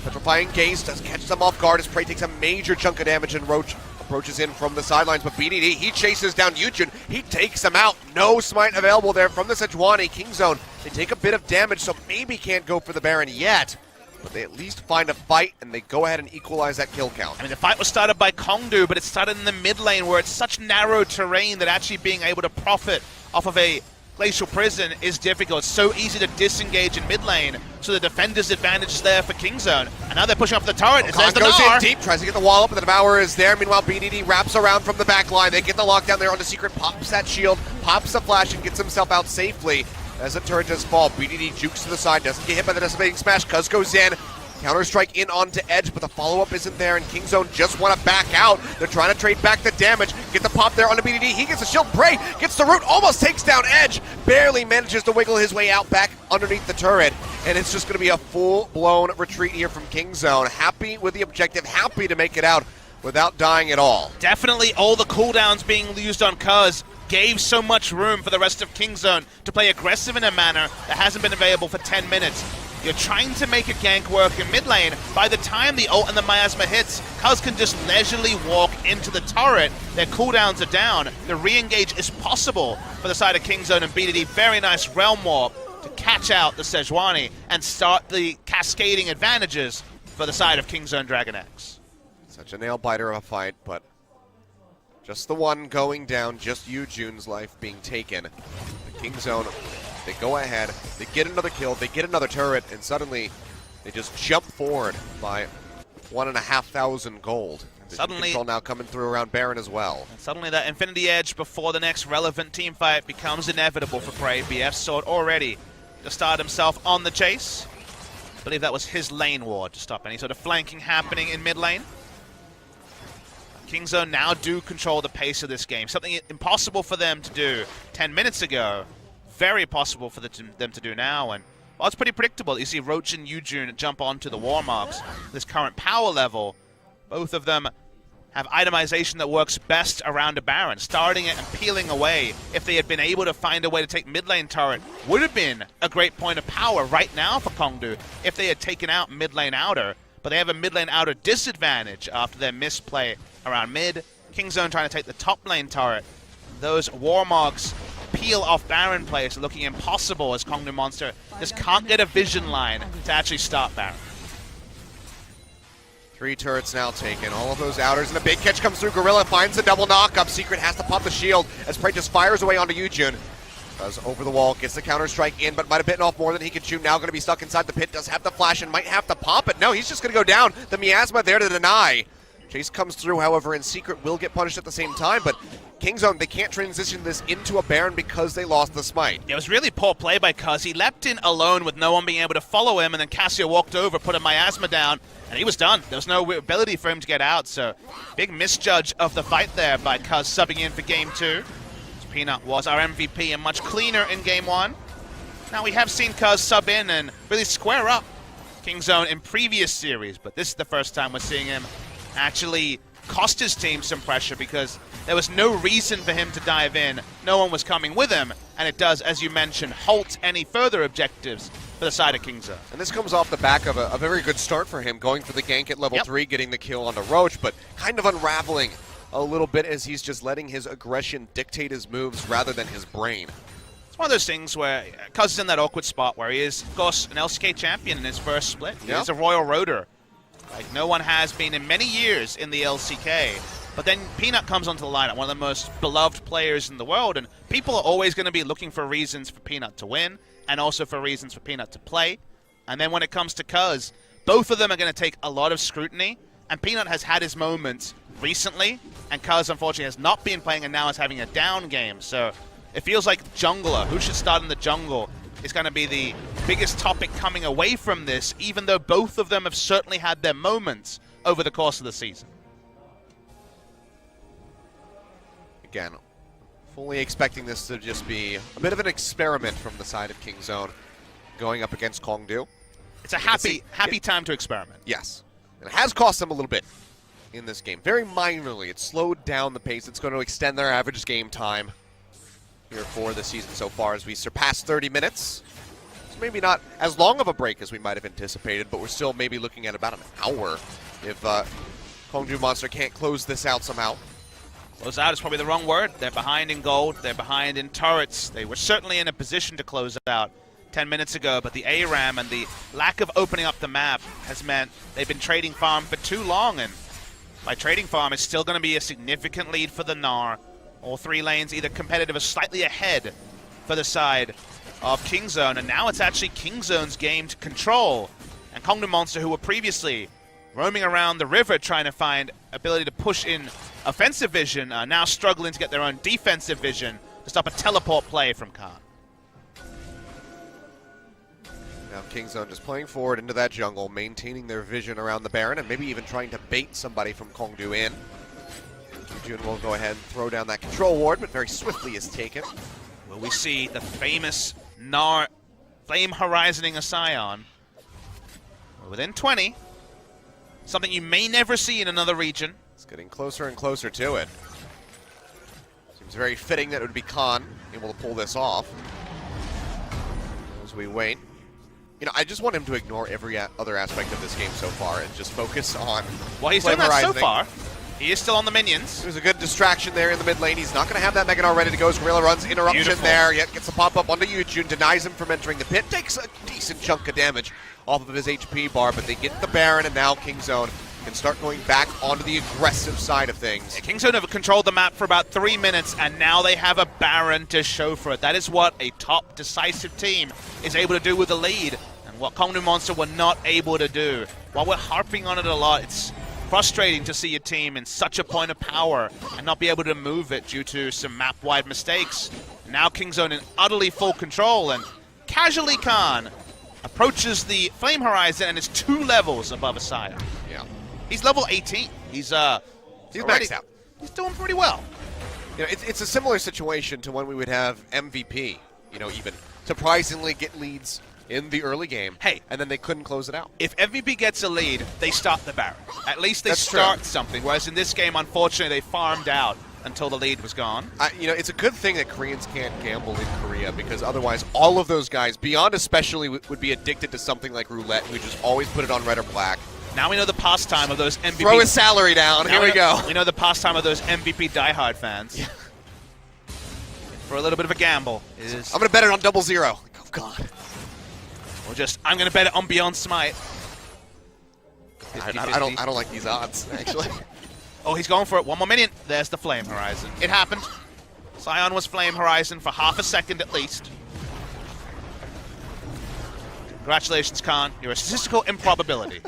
Petrifying Gaze does catch them off guard as Prey takes a major chunk of damage, and Roach approaches in from the sidelines, but BDD, he chases down Yujun. He takes him out. No smite available there from the Sejuani. Kingzone, they take a bit of damage, so maybe can't go for the Baron yet. But they at least find a fight, and they go ahead and equalize that kill count. I mean, the fight was started by Kongdoo, but it started in the mid lane where it's such narrow terrain that actually being able to profit off of a Glacial Prison is difficult. It's so easy to disengage in mid lane, so the defender's advantage is there for Kingzone. And now they're pushing up the turret. There's the goes Gnar. in deep, tries to get the wall up, but the Devourer is there. Meanwhile, BDD wraps around from the back line. They get the lockdown there on the Secret, pops that shield, pops the flash, and gets himself out safely. As the turret does fall, BDD jukes to the side, doesn't get hit by the Decimating Smash. Cuz goes in. Counter-strike in onto Edge, but the follow-up isn't there, and Kingzone just want to back out. They're trying to trade back the damage. Get the pop there onto BDD. He gets a shield. Prey gets the root, almost takes down Edge. Barely manages to wiggle his way out back underneath the turret, and it's just going to be a full-blown retreat here from Kingzone. Happy with the objective, happy to make it out without dying at all. Definitely all the cooldowns being used on Cuz gave so much room for the rest of Kingzone to play aggressive in a manner that hasn't been available for 10 minutes. You're trying to make a gank work in mid lane. By the time the ult and the miasma hits, Cuz can just leisurely walk into the turret. Their cooldowns are down. The re-engage is possible for the side of Kingzone, and BDD. Very nice Realm Warp to catch out the Sejuani and start the cascading advantages for the side of Kingzone DragonX. Such a nail-biter of a fight, but just the one going down, just Yujun's life being taken. The Kingzone, they go ahead, they get another kill, they get another turret, and suddenly they just jump forward by 1,500 gold. Suddenly, control now coming through around Baron as well. And suddenly that Infinity Edge before the next relevant team fight becomes inevitable for Prey. BF Sword already to start himself on the chase. I believe that was his lane ward to stop any sort of flanking happening in mid lane. Kingzone now do control the pace of this game. Something impossible for them to do 10 minutes ago. Very possible for them to do now. And well, it's pretty predictable. You see Roach and Yujun jump onto the war marks. This current power level, both of them have itemization that works best around a Baron. Starting it and peeling away, if they had been able to find a way to take mid lane turret, would have been a great point of power right now for Kongdoo if they had taken out mid lane outer. But they have a mid lane outer disadvantage after their misplay around mid. Kingzone trying to take the top lane turret. Those Warmogs peel off Baron plays looking impossible as Kongdoo Monster just can't get a vision line to actually start Baron. 3 turrets now taken, all of those outers, and a big catch comes through. Gorilla finds the double knock-up. Secret has to pop the shield as Prey just fires away onto Yujun. Does over the wall, gets the counter-strike in, but might have bitten off more than he could chew. Now going to be stuck inside the pit, does have the flash and might have to pop it. No, he's just going to go down. The miasma there to deny. Chase comes through, however, and Secret will get punished at the same time, but Kingzone, they can't transition this into a Baron because they lost the smite. It was really poor play by Cuz. He leapt in alone with no one being able to follow him, and then Cassio walked over, put a miasma down, and he was done. There was no ability for him to get out, so big misjudge of the fight there by Cuz subbing in for Game 2. Peanut was our MVP and much cleaner in Game 1. Now we have seen Cuz sub in and really square up Kingzone in previous series, but this is the first time we're seeing him actually cost his team some pressure because there was no reason for him to dive in. No one was coming with him, and it does, as you mentioned, halt any further objectives for the side of Kingzone. And this comes off the back of a very good start for him, going for the gank at level 3, getting the kill on the Roach, but kind of unraveling a little bit as he's just letting his aggression dictate his moves rather than his brain. It's one of those things where Cuz is in that awkward spot where he is, of course, an LCK champion in his first split. He is a Royal Roader. Like no one has been in many years in the LCK. But then Peanut comes onto the lineup, one of the most beloved players in the world, and people are always going to be looking for reasons for Peanut to win, and also for reasons for Peanut to play. And then when it comes to Cuz, both of them are going to take a lot of scrutiny, and Peanut has had his moments recently, and Cuz unfortunately has not been playing and now is having a down game. So it feels like jungler, who should start in the jungle, is going to be the biggest topic coming away from this, even though both of them have certainly had their moments over the course of the season. Again, fully expecting this to just be a bit of an experiment from the side of Kingzone going up against Kongdoo. It's a happy time to experiment. Yes. And it has cost them a little bit in this game. Very minorly. It slowed down the pace. It's going to extend their average game time here for the season so far as we surpass 30 minutes. It's maybe not as long of a break as we might have anticipated, but we're still maybe looking at about an hour if Kongdoo Monster can't close this out somehow. Close out is probably the wrong word. They're behind in gold. They're behind in turrets. They were certainly in a position to close out 10 minutes ago, but the ARAM and the lack of opening up the map has meant they've been trading farm for too long, and by trading farm, it's still going to be a significant lead for the Gnar. All 3 lanes either competitive or slightly ahead for the side of Kingzone, and now it's actually Kingzone's game to control. And Kongdoo Monster, who were previously roaming around the river trying to find ability to push in offensive vision, now struggling to get their own defensive vision to stop a teleport play from Khan. Now Kingzone just playing forward into that jungle, maintaining their vision around the Baron, and maybe even trying to bait somebody from Kongdoo in. Jun will go ahead and throw down that control ward, but very swiftly is taken. Will we see the famous Gnar Flame Horizoning a Scion? We're within 20. Something you may never see in another region. It's getting closer and closer to it. Seems very fitting that it would be Khan able to pull this off. As we wait. You know, I just want him to ignore every other aspect of this game so far and just focus on Well, he's done that so far. He is still on the minions. There's a good distraction there in the mid lane. He's not going to have that Mega Gnar ready to go. Gorilla runs interruption Beautiful. there. Yet gets a pop-up onto Yujun, denies him from entering the pit. Takes a decent chunk of damage off of his HP bar, but they get the Baron, and now Kingzone can start going back onto the aggressive side of things. Yeah, Kingzone have controlled the map for about 3 minutes, and now they have a Baron to show for it. That is what a top decisive team is able to do with the lead, and what Kongdoo Monster were not able to do. While we're harping on it a lot, it's frustrating to see a team in such a point of power and not be able to move it due to some map-wide mistakes. Now Kingzone in utterly full control, and casually Khan approaches the Flame Horizon and is 2 levels above Asaya. Yeah. He's level 18. He's maxed out. He's doing pretty well. You know, it's a similar situation to when we would have MVP, you know, even surprisingly get leads in the early game. Hey. And then they couldn't close it out. If MVP gets a lead, they start the Baron. At least they That's start true. something, whereas in this game, unfortunately, they farmed out until the lead was gone. You know, it's a good thing that Koreans can't gamble in Korea, because otherwise all of those guys, Beyond especially, would be addicted to something like roulette, who just always put it on red or black. Now we know the pastime of those MVP. Throw his salary down. Here we go. We know the pastime of those MVP diehard fans. Yeah. For a little bit of a gamble is. I'm gonna bet it on 0-0. Oh God. Or just I'm gonna bet it on Beyond Smite. 50, I don't like these odds actually. Oh, he's going for it. One more minion. There's the Flame Horizon. It happened. Sion was Flame Horizon for half a second at least. Congratulations, Khan. You're a statistical improbability.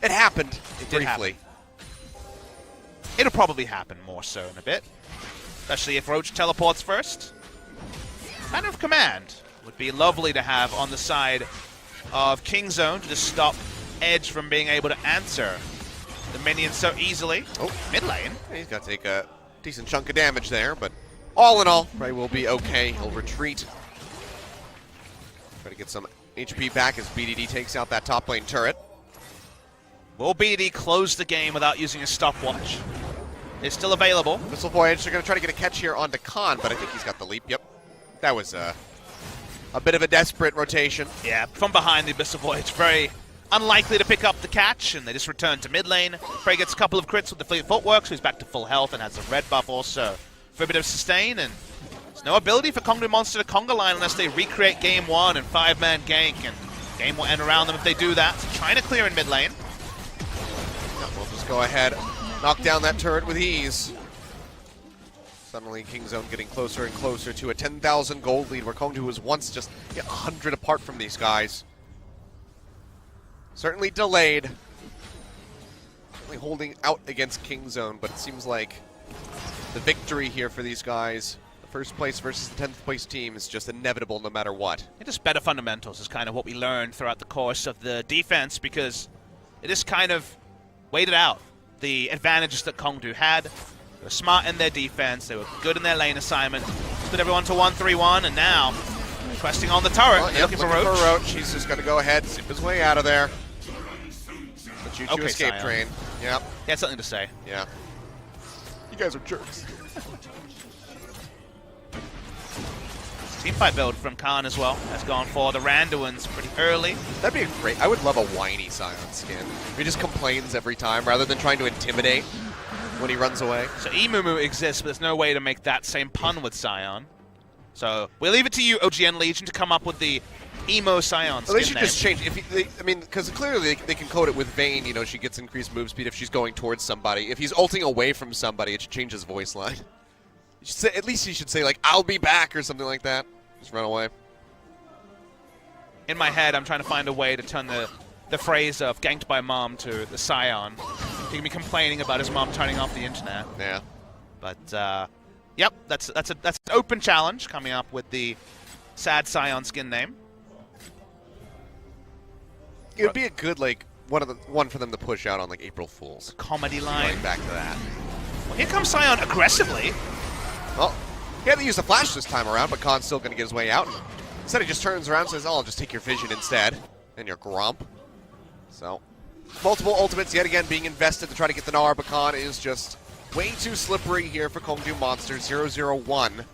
It happened. It did briefly. happen. It'll probably happen more so in a bit. Especially if Roach teleports first. Banner of Command would be lovely to have on the side of Kingzone to just stop Edge from being able to answer the minions so easily. Oh, mid lane. He's got to take a decent chunk of damage there, but all in all, Ray will be okay. He'll retreat. Try to get some HP back as BDD takes out that top lane turret. Will BDD close the game without using a stopwatch? It's still available. Missile Voyage, they're going to try to get a catch here onto Khan, but I think he's got the leap. Yep. That was a bit of a desperate rotation. Yeah, from behind the Abyssal Voyage, very unlikely to pick up the catch, and they just return to mid lane. Frey gets a couple of crits with the Fleet Footwork, so he's back to full health and has a red buff also for a bit of sustain, and there's no ability for Kongdoo Monster to conga line unless they recreate game one and 5-man gank, and game will end around them if they do that. So trying to clear in mid lane. We'll just go ahead, knock down that turret with ease. Suddenly, Kingzone getting closer and closer to a 10,000 gold lead, where Kongdoo was once just 100 apart from these guys. Certainly delayed. Certainly holding out against Kingzone, but it seems like the victory here for these guys, the first place versus the 10th place team, is just inevitable no matter what. It just better fundamentals is kind of what we learned throughout the course of the defense, because it just kind of waited out the advantages that Kongdoo had. They were smart in their defense, they were good in their lane assignment, split everyone to 1-3-1, and now questing on the turret. Well, Looking for Roach. He's just going to go ahead, zip his way out of there. The choo-choo Okay, escape Sion. train. Yep. He had something to say. Yeah. You guys are jerks. Teamfight build from Khan as well has gone for the Randuins pretty early. That'd be great. I would love a whiny Sion skin. He just complains every time rather than trying to intimidate when he runs away. So Emumu exists, but there's no way to make that same pun with Sion. So we'll leave it to you, OGN Legion, to come up with the emo Sion skin Well, they should name. just change. I mean, because clearly they can code it with Vayne. You know, she gets increased move speed if she's going towards somebody. If he's ulting away from somebody, it should change his voice line. You should say, at least he should say, like, "I'll be back" or something like that. Just run away. In my head, I'm trying to find a way to turn the phrase of ganked by mom to the Sion. He can be complaining about his mom turning off the internet. Yeah. But, yep, that's an open challenge coming up with the sad Sion skin name. It would be a good, like, one for them to push out on, like, April Fools. Comedy line. Going back to that. Well, here comes Sion aggressively. Well, he had to use the flash this time around, but Khan's still going to get his way out. Instead, he just turns around and says, "Oh, I'll just take your vision instead." And your Gromp. So, multiple ultimates yet again being invested to try to get the Gnar, but Khan is just way too slippery here for Kongdoo Monster. 0-0-1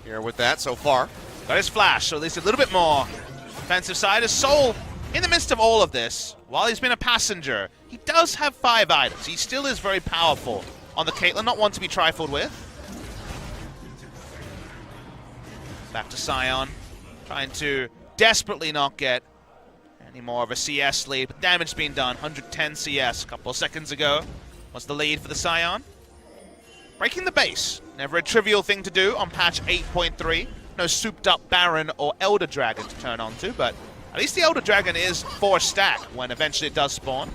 here with that so far. Got his flash, so at least a little bit more defensive side. His Soul, in the midst of all of this, while he's been a passenger, he does have 5 items. He still is very powerful on the Caitlyn, not one to be trifled with. Back to Sion, trying to desperately not get any more of a CS lead, but damage being done. 110 CS a couple of seconds ago was the lead for the Sion. Breaking the base, never a trivial thing to do on patch 8.3. No souped up Baron or Elder Dragon to turn on to, but at least the Elder Dragon is 4 stack when eventually it does spawn.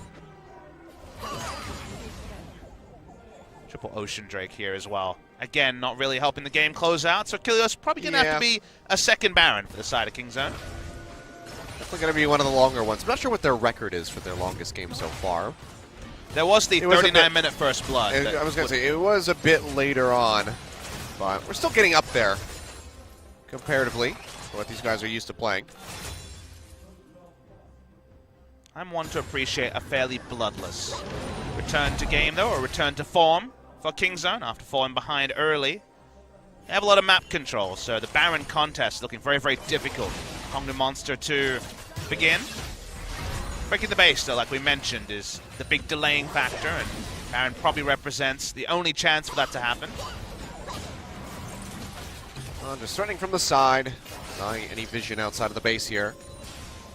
Triple Ocean Drake here as well. Again, not really helping the game close out, so Kilios probably going to have to be a second Baron for the side of Kingzone. Definitely going to be one of the longer ones. I'm not sure what their record is for their longest game so far. There was the 39-minute first blood. I was going to say, it was a bit later on, but we're still getting up there. comparatively, what these guys are used to playing. I'm one to appreciate a fairly bloodless return to game, though, or return to form for Kingzone after falling behind early. They have a lot of map control, so the Baron contest looking very, very difficult. Kongdoo Monster to begin. Breaking the base, though, like we mentioned, is the big delaying factor, and Baron probably represents the only chance for that to happen. Just starting from the side, not any vision outside of the base here.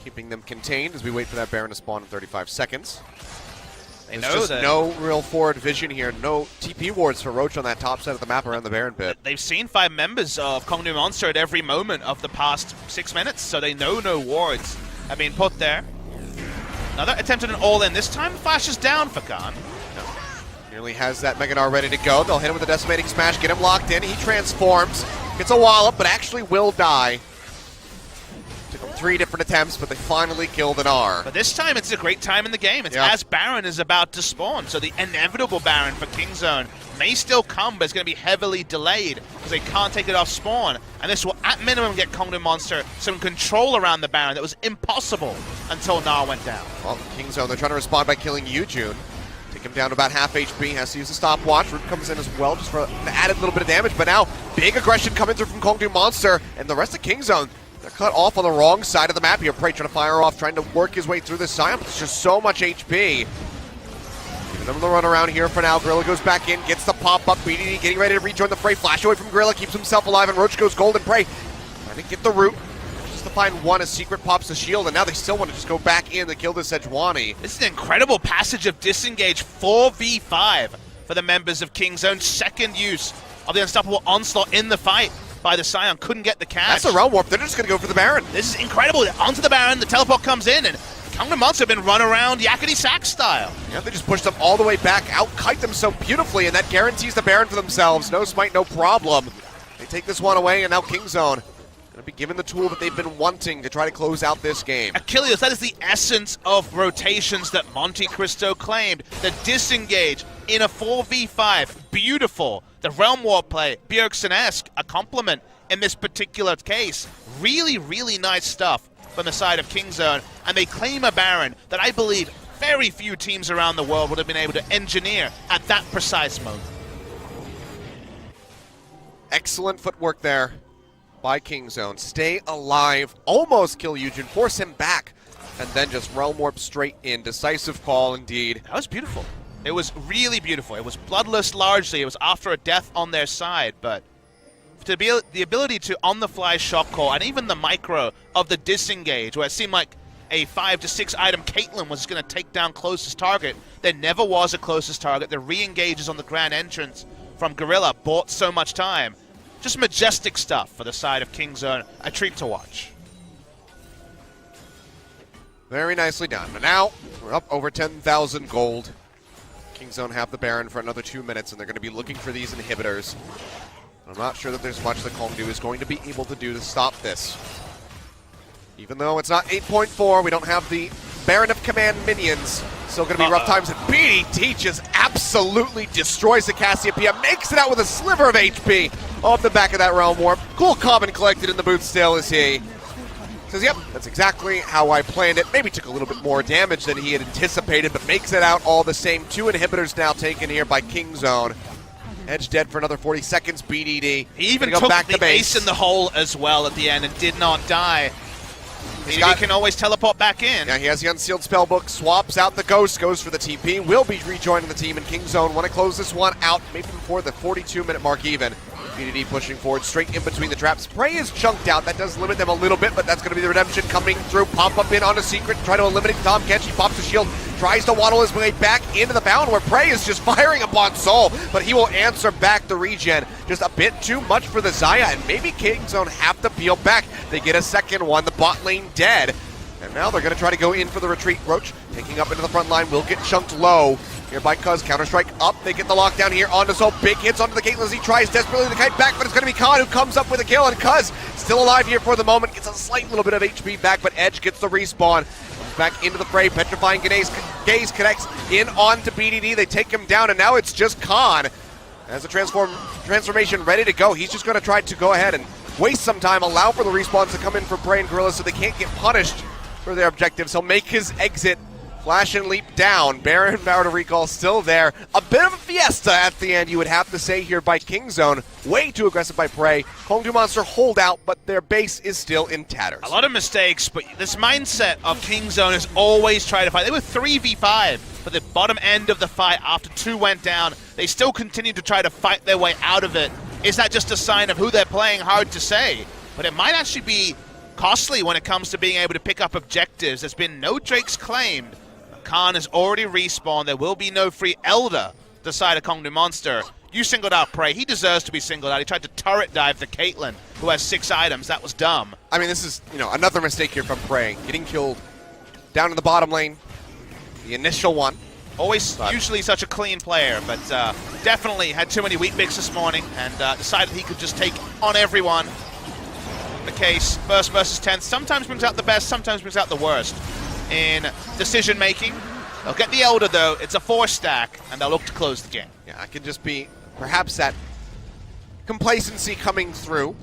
Keeping them contained as we wait for that Baron to spawn in 35 seconds. They There's know just that no real forward vision here. No TP wards for Roach on that top side of the map around the Baron pit. they've seen 5 members of Kongdoo Monster at every moment of the past 6 minutes, so they know no wards have been put there. Another attempt at an all-in. This time flashes down for Khan. Nearly has that Meganar ready to go. They'll hit him with a decimating smash, get him locked in. He transforms, gets a wallop, but actually will die. Took him 3 different attempts, but they finally killed an R. But this time it's a great time in the game. It's as Baron is about to spawn, so the inevitable Baron for Kingzone may still come, but it's going to be heavily delayed because they can't take it off spawn. And this will, at minimum, get Kongdoo Monster some control around the Baron that was impossible until Gnar went down. Well, Kingzone, they're trying to respond by killing Yujun. Take him down to about half HP, has to use a stopwatch. Root comes in as well just for an added little bit of damage, but now big aggression coming through from Kongdoo Monster, and the rest of Kingzone, they're cut off on the wrong side of the map here. Prey trying to fire off, trying to work his way through the Sion, but it's just so much HP. Giving them the run around here for now. Gorilla goes back in, gets the pop-up. BDD getting ready to rejoin the fray. Flash away from Gorilla, keeps himself alive, and Roach goes gold and Prey trying to get the root. Just to find one as Secret pops the shield, and now they still want to just go back in to kill this Sejuani. This is an incredible passage of disengage 4v5 for the members of Kingzone. Second use of the unstoppable onslaught in the fight by the Sion. Couldn't get the catch. That's a realm warp. They're just going to go for the Baron. This is incredible. Onto the Baron, the teleport comes in, and Kongdoo Monster have been run around yakety sack style. Yeah, they just pushed them all the way back, out-kite them so beautifully, and that guarantees the Baron for themselves. No smite, no problem. They take this one away, and now Kingzone going to be given the tool that they've been wanting to try to close out this game. Achilles, that is the essence of rotations that Monte Cristo claimed. The disengage in a 4v5. Beautiful. The Realm Warp play, Bjergsen-esque, a compliment in this particular case. Really, really nice stuff from the side of Kingzone, and they claim a Baron that I believe very few teams around the world would have been able to engineer at that precise moment. Excellent footwork there by Kingzone. Stay alive, almost kill Yujin, force him back, and then just Realm Warp straight in. Decisive call indeed. That was beautiful. It was really beautiful. It was bloodless largely. It was after a death on their side, but to be the ability to on-the-fly shock call, and even the micro of the disengage, where it seemed like a 5 to 6 item Caitlyn was going to take down closest target. There never was a closest target. The re-engages on the grand entrance from Gorilla bought so much time. Just majestic stuff for the side of Kingzone. A treat to watch. Very nicely done. But now we're up over 10,000 gold. Kingzone have the Baron for another 2 minutes, and they're going to be looking for these inhibitors. I'm not sure that there's much that Kongdoo is going to be able to do to stop this. Even though it's not 8.4, we don't have the Baron of Command minions. Still going to be rough times, and BDT just absolutely destroys the Cassiopeia, makes it out with a sliver of HP off the back of that Realm Warp. Cool, calm, and collected in the booth still is he. Says, yep, that's exactly how I planned it. Maybe took a little bit more damage than he had anticipated, but makes it out all the same. 2 inhibitors now taken here by Kingzone. Edge dead for another 40 seconds, BDD. He even took the ace in the hole as well at the end and did not die. BDD can always teleport back in. Yeah, he has the Unsealed Spellbook, swaps out the Ghost, goes for the TP, will be rejoining the team in Kingzone. Want to close this one out, maybe before the 42-minute mark even. BDD pushing forward, straight in between the traps. Prey is chunked out, that does limit them a little bit, but that's going to be the redemption coming through. Pop up in on a Secret, try to eliminate Tom Ketch. He pops the shield, tries to waddle his way back into the bound where Prey is just firing upon Soul, but he will answer back the regen. Just a bit too much for the Xayah, and maybe Kingzone have to peel back. They get a second one, the bot lane dead. And now they're going to try to go in for the retreat. Roach taking up into the front line, will get chunked low. Here by Cuz, Counter-Strike up, they get the lockdown here onto Soul. Big hits onto the Caitlyn as he tries desperately to kite back, but it's going to be Khan who comes up with a kill, and Cuz still alive here for the moment, gets a slight little bit of HP back, but Edge gets the respawn. Comes back into the fray, petrifying Gaze connects in onto BDD, they take him down, and now it's just Khan. As a transformation ready to go, he's just going to try to go ahead and waste some time, allow for the respawns to come in for Prey and Gorilla so they can't get punished for their objectives. He'll make his exit, flash and leap down. Baron Power to Recall still there. A bit of a fiesta at the end, you would have to say here by Kingzone. Way too aggressive by Prey. Kongdoo Monster hold out, but their base is still in tatters. A lot of mistakes, but this mindset of Kingzone is always try to fight. They were 3v5 for the bottom end of the fight after 2 went down. They still continue to try to fight their way out of it. Is that just a sign of who they're playing? Hard to say, but it might actually be costly when it comes to being able to pick up objectives. There's been no Drakes claimed. Khan has already respawned. There will be no free Elder the side of Kongdoo Monster. You singled out Prey. He deserves to be singled out. He tried to turret dive the Caitlyn, who has 6 items. That was dumb. I mean, this is, another mistake here from Prey. Getting killed down in the bottom lane. The initial one. Always usually such a clean player, but definitely had too many weak picks this morning and decided he could just take on everyone. The case, first versus 10th, sometimes brings out the best, sometimes brings out the worst in decision making. They'll get the Elder though, it's a 4 stack, and they'll look to close the game. Yeah, it can just be perhaps that complacency coming through.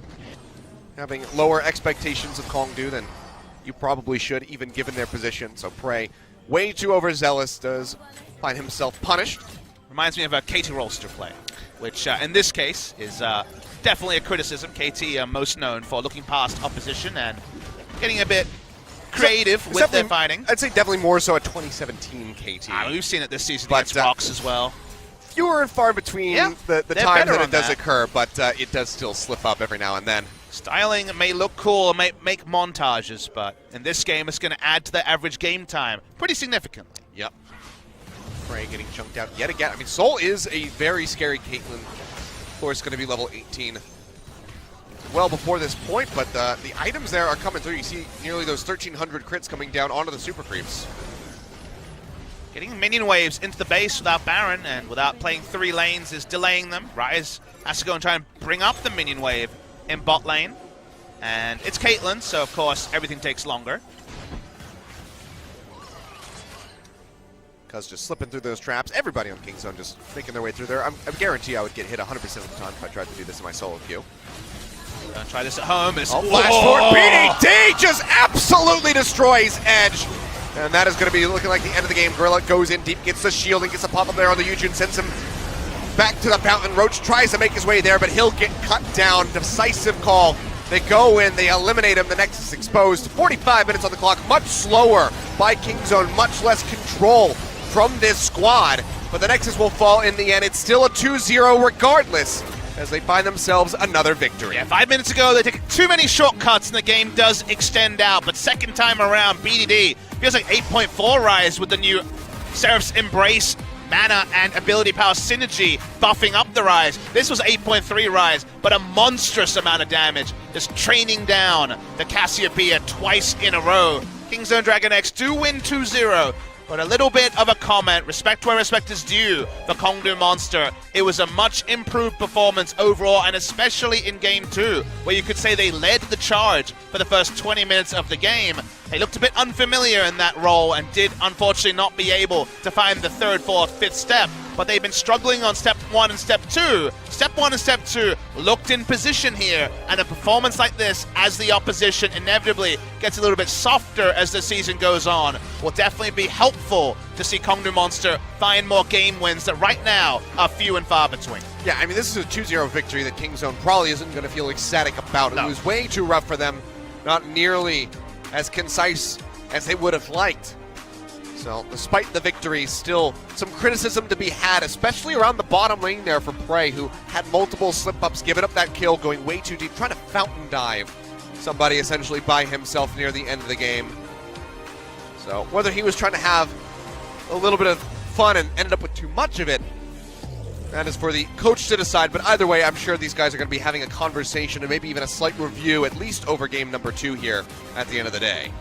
Having lower expectations of Kongdoo than you probably should, even given their position. So Prey, way too overzealous, does find himself punished. Reminds me of a KT Rolster play, which in this case is definitely a criticism. KT most known for looking past opposition and getting a bit creative with their fighting. I'd say definitely more so a 2017 KT. We've seen it this season against Vox as well. Fewer and far between the times that it does occur, but it does still slip up every now and then. Styling may look cool, may make montages, but in this game it's going to add to the average game time pretty significantly. Yep. Prey getting chunked out yet again. I mean, Soul is a very scary Caitlyn. Of course, going to be level 18 well before this point, but the items there are coming through. You see nearly those 1,300 crits coming down onto the super creeps. Getting minion waves into the base without Baron and without playing 3 lanes is delaying them. Rise has to go and try and bring up the minion wave in bot lane. And it's Caitlyn, so of course everything takes longer. Cuz just slipping through those traps. Everybody on Kingzone just making their way through there. I guarantee I would get hit 100% of the time if I tried to do this in my solo queue. Gonna try this at home. Flash forward, BDD just absolutely destroys Edge. And that is going to be looking like the end of the game. Gorilla goes in deep, gets the shield, and gets a pop-up there on the Yujin, sends him back to the fountain. Roach tries to make his way there, but he'll get cut down. Decisive call. They go in, they eliminate him. The Nexus is exposed. 45 minutes on the clock. Much slower by Kingzone, much less control from this squad. But the Nexus will fall in the end. It's still a 2-0 regardless, as they find themselves another victory. Yeah, 5 minutes ago, they took too many shortcuts and the game does extend out. But second time around, BDD feels like 8.4 Rise with the new Seraph's Embrace, mana, and ability power synergy buffing up the Rise. This was 8.3 Rise, but a monstrous amount of damage. Just training down the Cassiopeia twice in a row. Kingzone DragonX do win 2-0. But a little bit of a comment, respect where respect is due for Kongdoo Monster. It was a much improved performance overall, and especially in Game 2, where you could say they led the charge for the first 20 minutes of the game. They looked a bit unfamiliar in that role and did unfortunately not be able to find the 3rd, 4th, 5th step. But they've been struggling on Step 1 and Step 2. Step 1 and Step 2 looked in position here, and a performance like this, as the opposition inevitably gets a little bit softer as the season goes on, will definitely be helpful to see Kongdoo Monster find more game wins that right now are few and far between. Yeah, I mean, this is a 2-0 victory that Kingzone probably isn't going to feel ecstatic about. No. It was way too rough for them, not nearly as concise as they would have liked. So, despite the victory, still some criticism to be had, especially around the bottom lane there for Prey, who had multiple slip-ups, giving up that kill, going way too deep, trying to fountain dive somebody essentially by himself near the end of the game. So, whether he was trying to have a little bit of fun and ended up with too much of it, that is for the coach to decide. But either way, I'm sure these guys are going to be having a conversation and maybe even a slight review, at least over game number 2 here at the end of the day.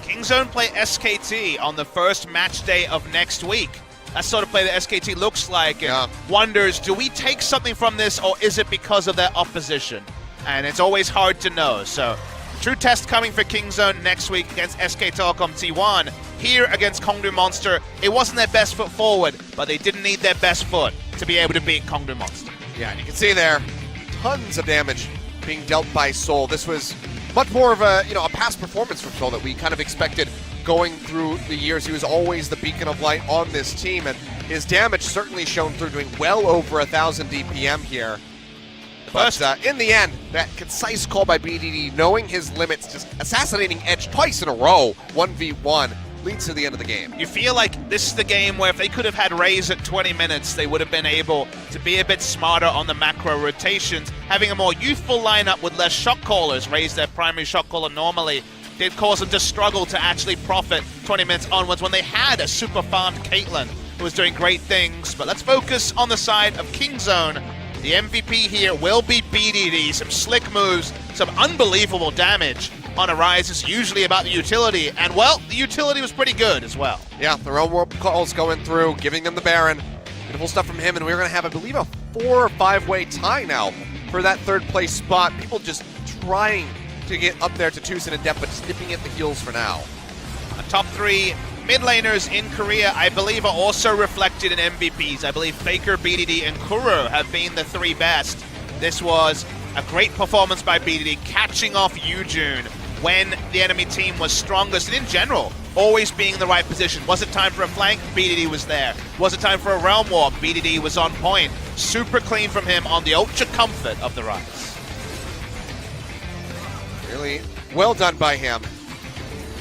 Kingzone play SKT on the first match day of next week. That sort of play that SKT looks like and wonders, do we take something from this or is it because of their opposition? And it's always hard to know. So, true test coming for Kingzone next week against SK Telecom T1. Here against Kongdoo Monster, it wasn't their best foot forward, but they didn't need their best foot to be able to beat Kongdoo Monster. Yeah, and you can see there, tons of damage being dealt by Soul. This was much more of a a past performance from Soul that we kind of expected going through the years. He was always the beacon of light on this team, and his damage certainly shown through, doing well over 1,000 DPM here. But in the end, that concise call by BDD, knowing his limits, just assassinating Edge twice in a row, 1v1, leads to the end of the game. You feel like this is the game where if they could have had Raze at 20 minutes, they would have been able to be a bit smarter on the macro rotations. Having a more youthful lineup with less shot callers, Raze their primary shot caller normally, did cause them to struggle to actually profit 20 minutes onwards when they had a super farmed Caitlyn who was doing great things. But let's focus on the side of Kingzone. The MVP here will be BDD. Some slick moves, some unbelievable damage on Arise is usually about the utility, and well, the utility was pretty good as well. Yeah, the Realm Warp calls going through, giving them the Baron. Beautiful stuff from him, and we're going to have, I believe, a 4 or 5-way tie now for that third place spot. People just trying to get up there to Tucson and Depth, but just nipping at the heels for now. The top 3 mid laners in Korea, I believe, are also reflected in MVPs. I believe Faker, BDD, and Kuro have been the 3 best. This was a great performance by BDD, catching off Yujun when the enemy team was strongest, and in general, always being in the right position. Was it time for a flank? BDD was there. Was it time for a Realm Walk? BDD was on point. Super clean from him on the ultra comfort of the Rise. Really well done by him.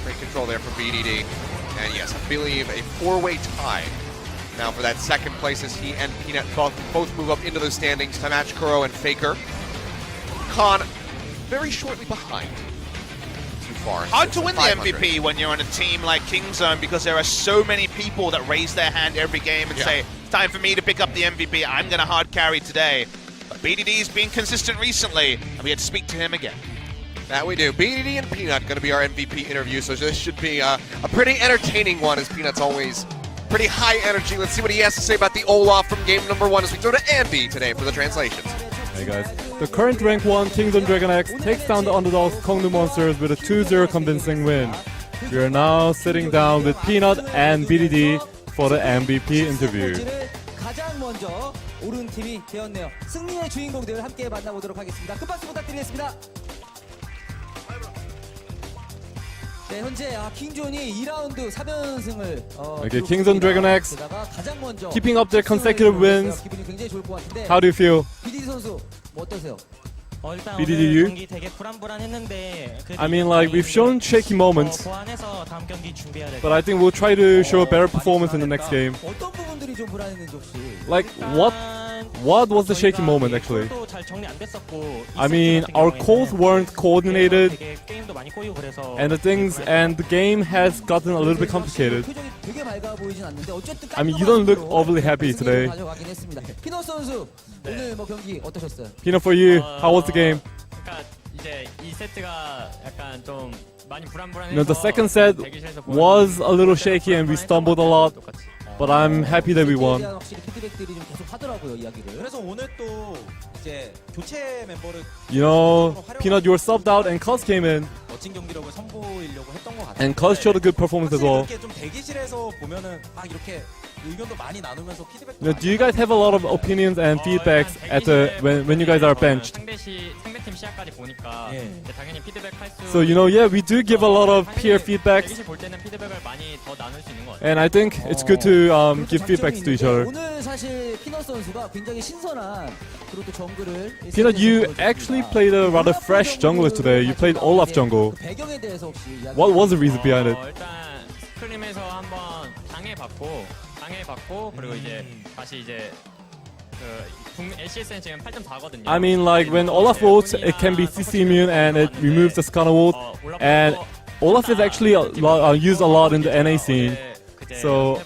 Great control there from BDD. And yes, I believe a 4-way tie now for that second place as he and Peanut both move up into those standings to match Kuro and Faker. Khan very shortly behind. Hard to win the MVP when you're on a team like Kingzone because there are so many people that raise their hand every game and say, it's time for me to pick up the MVP, I'm going to hard carry today. But BDD's been consistent recently, and we had to speak to him again. That we do. BDD and Peanut going to be our MVP interview, so this should be a pretty entertaining one, as Peanut's always pretty high energy. Let's see what he has to say about the Olaf from game number 1 as we go to Andy today for the translations. Hey guys, the current rank 1 Kingdom DragonX takes down the underdogs Kongdoo Monsters with a 2-0 convincing win. We are now sitting down with Peanut and BDD for the MVP interview. 가장 먼저 오른 팀이 되었네요. 승리의 주인공들 함께 만나보도록 하겠습니다. 큰 박수 부탁드리겠습니다. 네, 현재 킹존이 2라운드 3연승을 Okay, Kingdom DragonX keeping up their consecutive wins. 기분이 굉장히 좋을 것 같은데. How do you feel? BDD 선수 뭐 어떠세요? 일단 BDD 오늘 you? 경기 되게 불안불안했는데 I mean, like, we've shown shaky moments, 보완해서 다음 경기 준비해야 될 but I think we'll try to show a better performance in the next game. 어떤 부분들이 좀 불안했는지 혹시? Like, what was the shaky moment actually? 잘 정리 안 됐었고 I mean, our calls weren't coordinated, 되게 게임도 많이 꼬이고 그래서 and the game has gotten a little bit complicated. 표정이 되게 맑아 보이진 않는데 어쨌든 I mean, you don't look overly happy today. 가져가긴 했습니다. 피넛 선수 오늘 뭐 경기 어떠셨어요? Peanut, for you, how was the game? 그러니까 이제 이 세트가 약간 좀 많이 불안불안해서 You know, the second set was a little shaky and we stumbled a lot, but I'm happy that we won. 확실히 피드백들이 좀 계속 하더라고요, 이야기를. 그래서 오늘 또 이제 교체 멤버를 You know, Peanut, you were subbed out and Cuz came in, 멋진 경기력을 선보이려고 했던 것 같아요. and Cuz showed a good performance as well. 이렇게 좀 대기실에서 보면은 막 이렇게 의견도 많이 나누면서 피드백도 You know, do you guys have a lot of opinions and feedbacks at the when you guys are benched? 상대팀 시야까지 보니까 예. 이제 당연히 피드백 할수 So you know, yeah, we do give a lot of peer feedbacks, 대기실 볼 때는 피드백을 많이 더 나눌 수 있는 것 같아요. and I think it's good to give feedbacks to each other. 오늘 사실 피넛 선수가 굉장히 신선한 그리고 또 정글을 Peanut, you actually played a rather fresh jungler today. You played Olaf jungle. 그 배경에 대해서 혹시 이야기 What was the reason behind it? 일단 스크림에서 한번 당해봤고 그리고 이제 다시 이제 LCS는 지금 8.4거든요. I mean, like when Olaf ults, it can be CC immune and it removes the Skarner ult. And Olaf is actually used a lot in the NA scene. So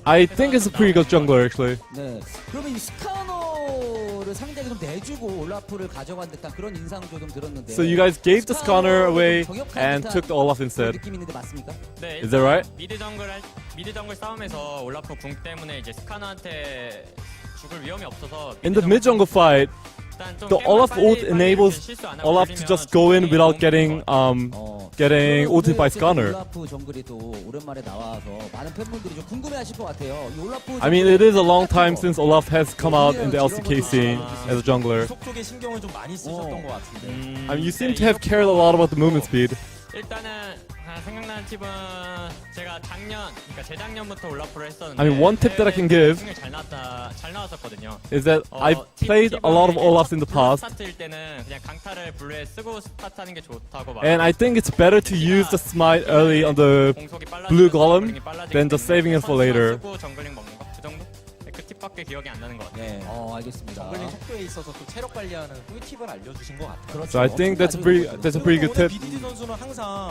I think it's a pretty good jungler actually. 네. 그러면 이 스카너를 상대에게 좀 내주고 올라프를 가져간 듯한 그런 인상도 좀 들었는데. So you guys gave the Skarner away and took the Olaf instead. 느낌 있는데 맞습니까? 네, Is that right? 미드 정글 싸움에서 올라프 궁 때문에 이제 스카너한테 죽을 위험이 없어서 In the mid jungle fight, the Olaf ult enables Olaf to just go in without getting ulted by Skarner. 올라프 정글이 또 오랜만에 나와서 많은 팬분들이 좀 궁금해하실 것 같아요. 이 올라프 I mean, it is a long time since Olaf has come out in the LCK scene as a jungler. 속 쪽에 신경을 좀 많이 쓰셨던 것 같은데. I mean, you seem to have cared a lot about the movement speed. 일단은 생각나는 팁은 제가 그러니까 재작년부터 올라프를 했었는데 I mean, one tip that I can give 승률 잘 나왔었거든요. is that I've played a lot of Olafs in the past, 스타트일 때는 그냥 강타를 블루에 쓰고 스타트하는 게 좋다고 and I think it's better to use the smite early on the 공속이 blue golem than just saving it for later. 쓰고 정글링 먹는 거 그 정도? 그 팁밖에 기억이 안 나는 것 같아요. 네. 알겠습니다. 정글링 속도에 있어서 또 체력 관리하는 꿀팁을 알려주신 것 같아요. 그렇죠. So I think that's a pretty good tip. BDD 선수는 항상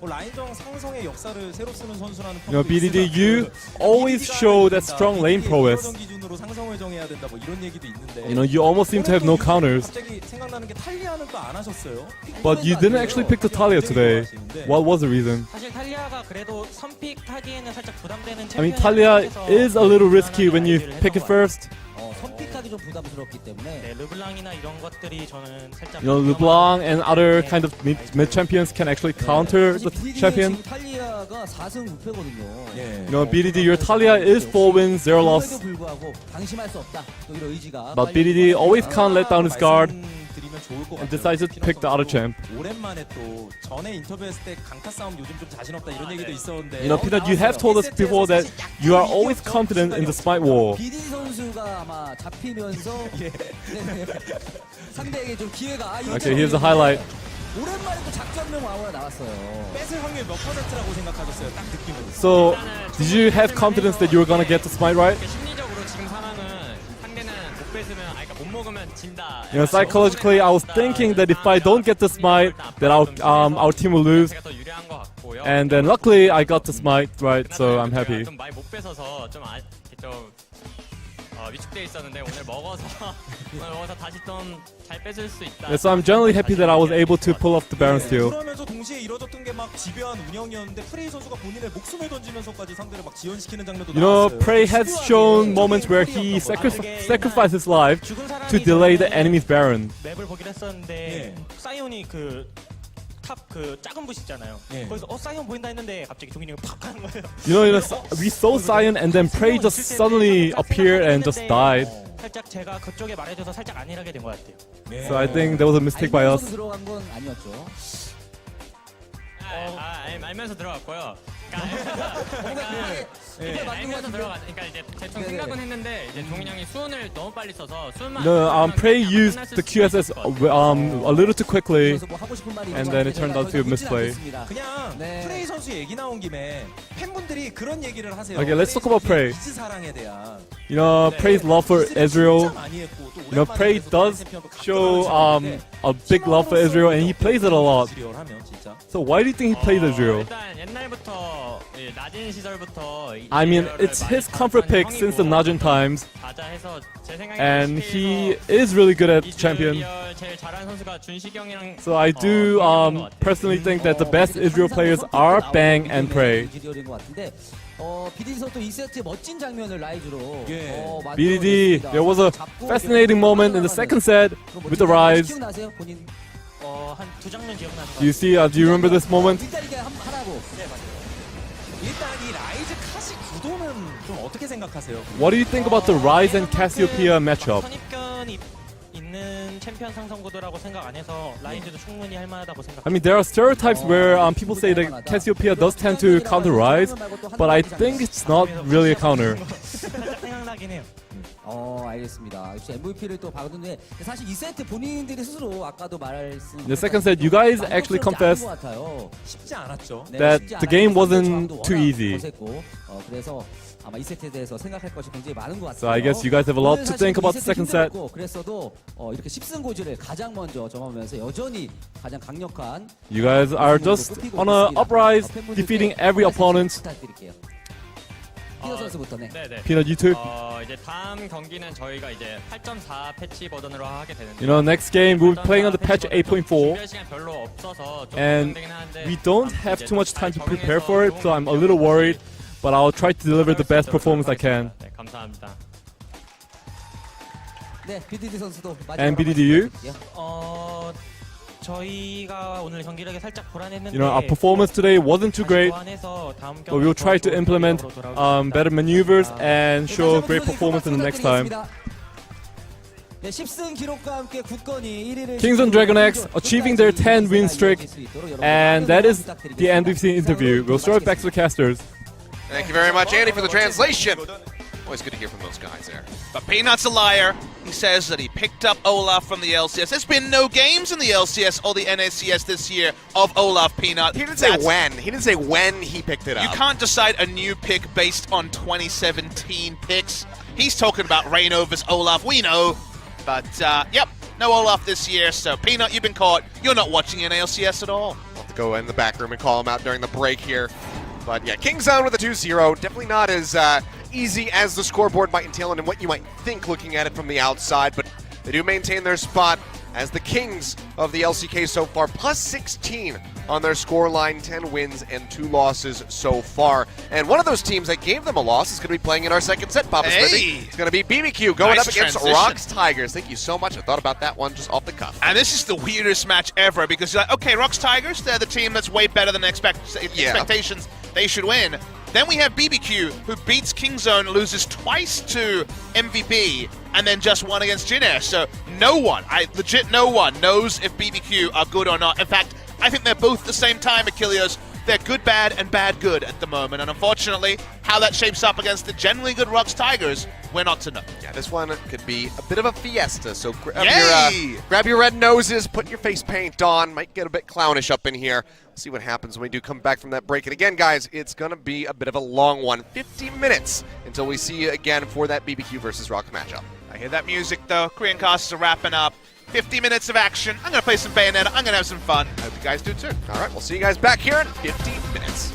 라인정 상성의 역사를 새로 쓰는 선수라는 You know, BDD, you always show that strong lane prowess. 기준으로 상성을 정해야 된다 뭐 이런 얘기도 있는데. You know, you almost seem to have no counters, 갑자기 생각나는 게 탈리아는 또 안 하셨어요. but you didn't actually pick the Talia today. What was the reason? 사실 탈리아가 그래도 선픽하기에는 살짝 부담되는 I mean, Talia is a little risky when you pick it first. 선픽하기 좀 부담스럽기 때문에 네, 르블랑이나 이런 것들이 저는 살짝 You know, LeBlanc and other kind of mid champions can actually counter the champion. 지금 탈리아가 4승 6패거든요. 예. You know, BDD, your Talia is 4 wins, 0 loss. 그럼에도 불구하고 방심할 수 없다. 또 이런 의지가. But BDD always can't let down his guard 드리면 좋을 것 and 같아요. decides to pick the other champ. 오랜만에 또 전에 인터뷰했을 때 강타 싸움 요즘 좀 자신 없다 이런 얘기도 있었는데. You know, Peanut, you have told us before that you are always confident in the smite wall. BD 선수가 아마 잡히면서 상대에게 좀 기회가. Okay, here's the highlight. 오랜만에 또 작전명 와우가 나왔어요. 뺏을 확률 몇 %라고 생각하셨어요? 딱 느낌으로. So, did you have confidence that you were gonna get the smite right? 심리적으로 지금 상황은 상대는 못 뺏으면 못 먹으면 진다. You know, psychologically, I was thinking that if I don't get the smite, that our team will lose. 제가 더 유리한 것 같고요. And then luckily, I got the smite right, so I'm happy. 좀 많이 못 뺏어서 좀 위축돼 있었는데 오늘 먹어서 다시 좀 잘 뺏을 수 있다. Yeah, so I'm generally happy that I was able to pull off the Baron steal. 그러면서 동시에 이뤄졌던 게 막 집요한 운영이었는데 프레이 선수가 본인의 목숨을 던지면서까지 상대를 막 지연시키는 장면도 You know, 나왔어요. Prey has shown moments where he sacrificed his life 죽은 사람이 to delay the enemy's Baron. 맵을 보긴 했었는데 예. 사이온이 탑 작은 부시 있잖아요. 예. 거기서 사이온 보인다 했는데 갑자기 종인이 팍 하는 거예요. You know, we saw Sion and then Prey just suddenly appeared and just died. 살짝 제가 그쪽에 말해줘서 살짝 안일하게 된 것 같아요. So I think that was a mistake by us. 들어간 건 아니었죠. 알면서 들어갔고요. 이게 맞는 것 알면서 같은데. 들어가니까 이제 대충 네네. 생각은 했는데 이제 종인 형이 수은을 너무 빨리 써서 수은만 No, Prey used the QSS a little too quickly. 그래서 뭐 하고 싶은 말이 And 있는지 then it turned out to be a 묻진 misplay. 않겠습니다. 그냥 네. 프레이 선수 얘기 나온 김에 팬분들이 그런 얘기를 하세요. Okay, let's talk about Prey. 비즈 사랑에 대한. You know, Prey's love for Israel. 진짜 많이 했고, 또 You know, 오랜만에 Prey 그래서 does 챔피언도 show 가끔은 a big love for Israel, and he plays it a lot. 하면 진짜. So why do you think he plays Israel? 일단 옛날부터 낮은 시절부터 I mean, it's his comfort pick since the Najin times, 자자해서 제 생각에 and he is really good at champion. 제일 잘하는 선수가 준식형이랑 So I do personally think that the best Israel players are Bang and Prey. 비디오인 것 같은데. BDD 선수 2세트 멋진 장면을 라이즈로 BDD, there was a fascinating moment in the second set with the Rise. 기억나세요? 본인 한 두 장면 기억나는 것 Do you see? Do you remember this moment? 일단 이게 하라고. 일단 이 라이즈 카시 구도는 좀 어떻게 생각하세요? What do you think about the Rise and Cassiopeia matchup? 선입견이 있는 챔피언 상성 구도라고 생각 안 해서 라이즈도 충분히 할 만하다고 생각. I mean, there are stereotypes where people say that Cassiopeia does tend to counter Rise, but I think it's not really a counter. 살짝 생각나긴 해요. 알겠습니다. 역시 MVP를 또 받았는데 사실 2세트 본인들이 스스로 아까도 말씀. The second set, you guys actually confessed 쉽지 않았죠. that the game wasn't too easy. 그래서 아마 2세트에 대해서 생각할 것이 굉장히 많은 것 같아요. So I guess you guys have a lot to think about the second set. 그랬어도 이렇게 10승고지를 가장 먼저 점하면서 여전히 가장 강력한. You guys are just on a uprise, defeating every opponent. 부탁드릴게요. 피어 선수부터네. 네네. Peanut, you too. 이제 다음 경기는 저희가 이제 8.4 패치 버전으로 하게 되는데. You know, next game we'll be playing on the patch 8.4, 준비할 시간 별로 없어서 좀 and 걱정되긴 하는데 we don't have too much time to prepare for it, so I'm a little worried. But I'll try to deliver the best performance I can. 네, 감사합니다. 네, BDD 선수도 And BDDU? 저희가 오늘 경기력에 살짝 불안했는데 You know, our performance today wasn't too great, but we'll try to implement better maneuvers and show great performance in the next time. 네, 10승 기록과 함께 굳건히 1위를 Kingzone DragonX achieving their 10-win streak, and that is the end of the interview. We'll throw it back to the casters. Thank you very much, Andy, for the translation. Always good to hear from those guys there. But Peanut's a liar. He says that he picked up Olaf from the LCS. There's been no games in the LCS or the NACS this year of Olaf, Peanut. He didn't say when. He didn't say when he picked it up. You can't decide a new pick based on 2017 picks. He's talking about Reignover's Olaf. We know. But, yep, no Olaf this year. So, Peanut, you've been caught. You're not watching NALCS at all. I'll have to go in the back room and call him out during the break here. But yeah, Kingzone with a 2-0. Definitely not as easy as the scoreboard might entail and what you might think looking at it from the outside. But they do maintain their spot as the kings of the LCK so far. Plus 16 on their scoreline. 10 wins and 2 losses so far. And one of those teams that gave them a loss is going to be playing in our second set, Papa Smithy. It's going to be BBQ going Nice up against transition. Rocks Tigers. Thank you so much. I thought about that one just off the cuff. And this is the weirdest match ever because you're like, okay, Rocks Tigers, they're the team that's way better than expectations. They should win. Then we have BBQ, who beats Kingzone, loses twice to MVP, and then just won against Jin Air. So no one, legit no one, knows if BBQ are good or not. In fact, I think they're both the same time, Achilles. They're good, bad, and bad, good at the moment. And unfortunately, how that shapes up against the generally good Rocks Tigers, we're not to know. Yeah, this one could be a bit of a fiesta. So grab your red noses, put your face paint on. Might get a bit clownish up in here. See what happens when we do come back from that break. And again, guys, it's going to be a bit of a long one. 50 minutes until we see you again for that BBQ versus Rock matchup. I hear that music, though. Korean casts are wrapping up. 50 minutes of action. I'm going to play some Bayonetta. I'm going to have some fun. I hope you guys do, too. All right, we'll see you guys back here in 50 minutes.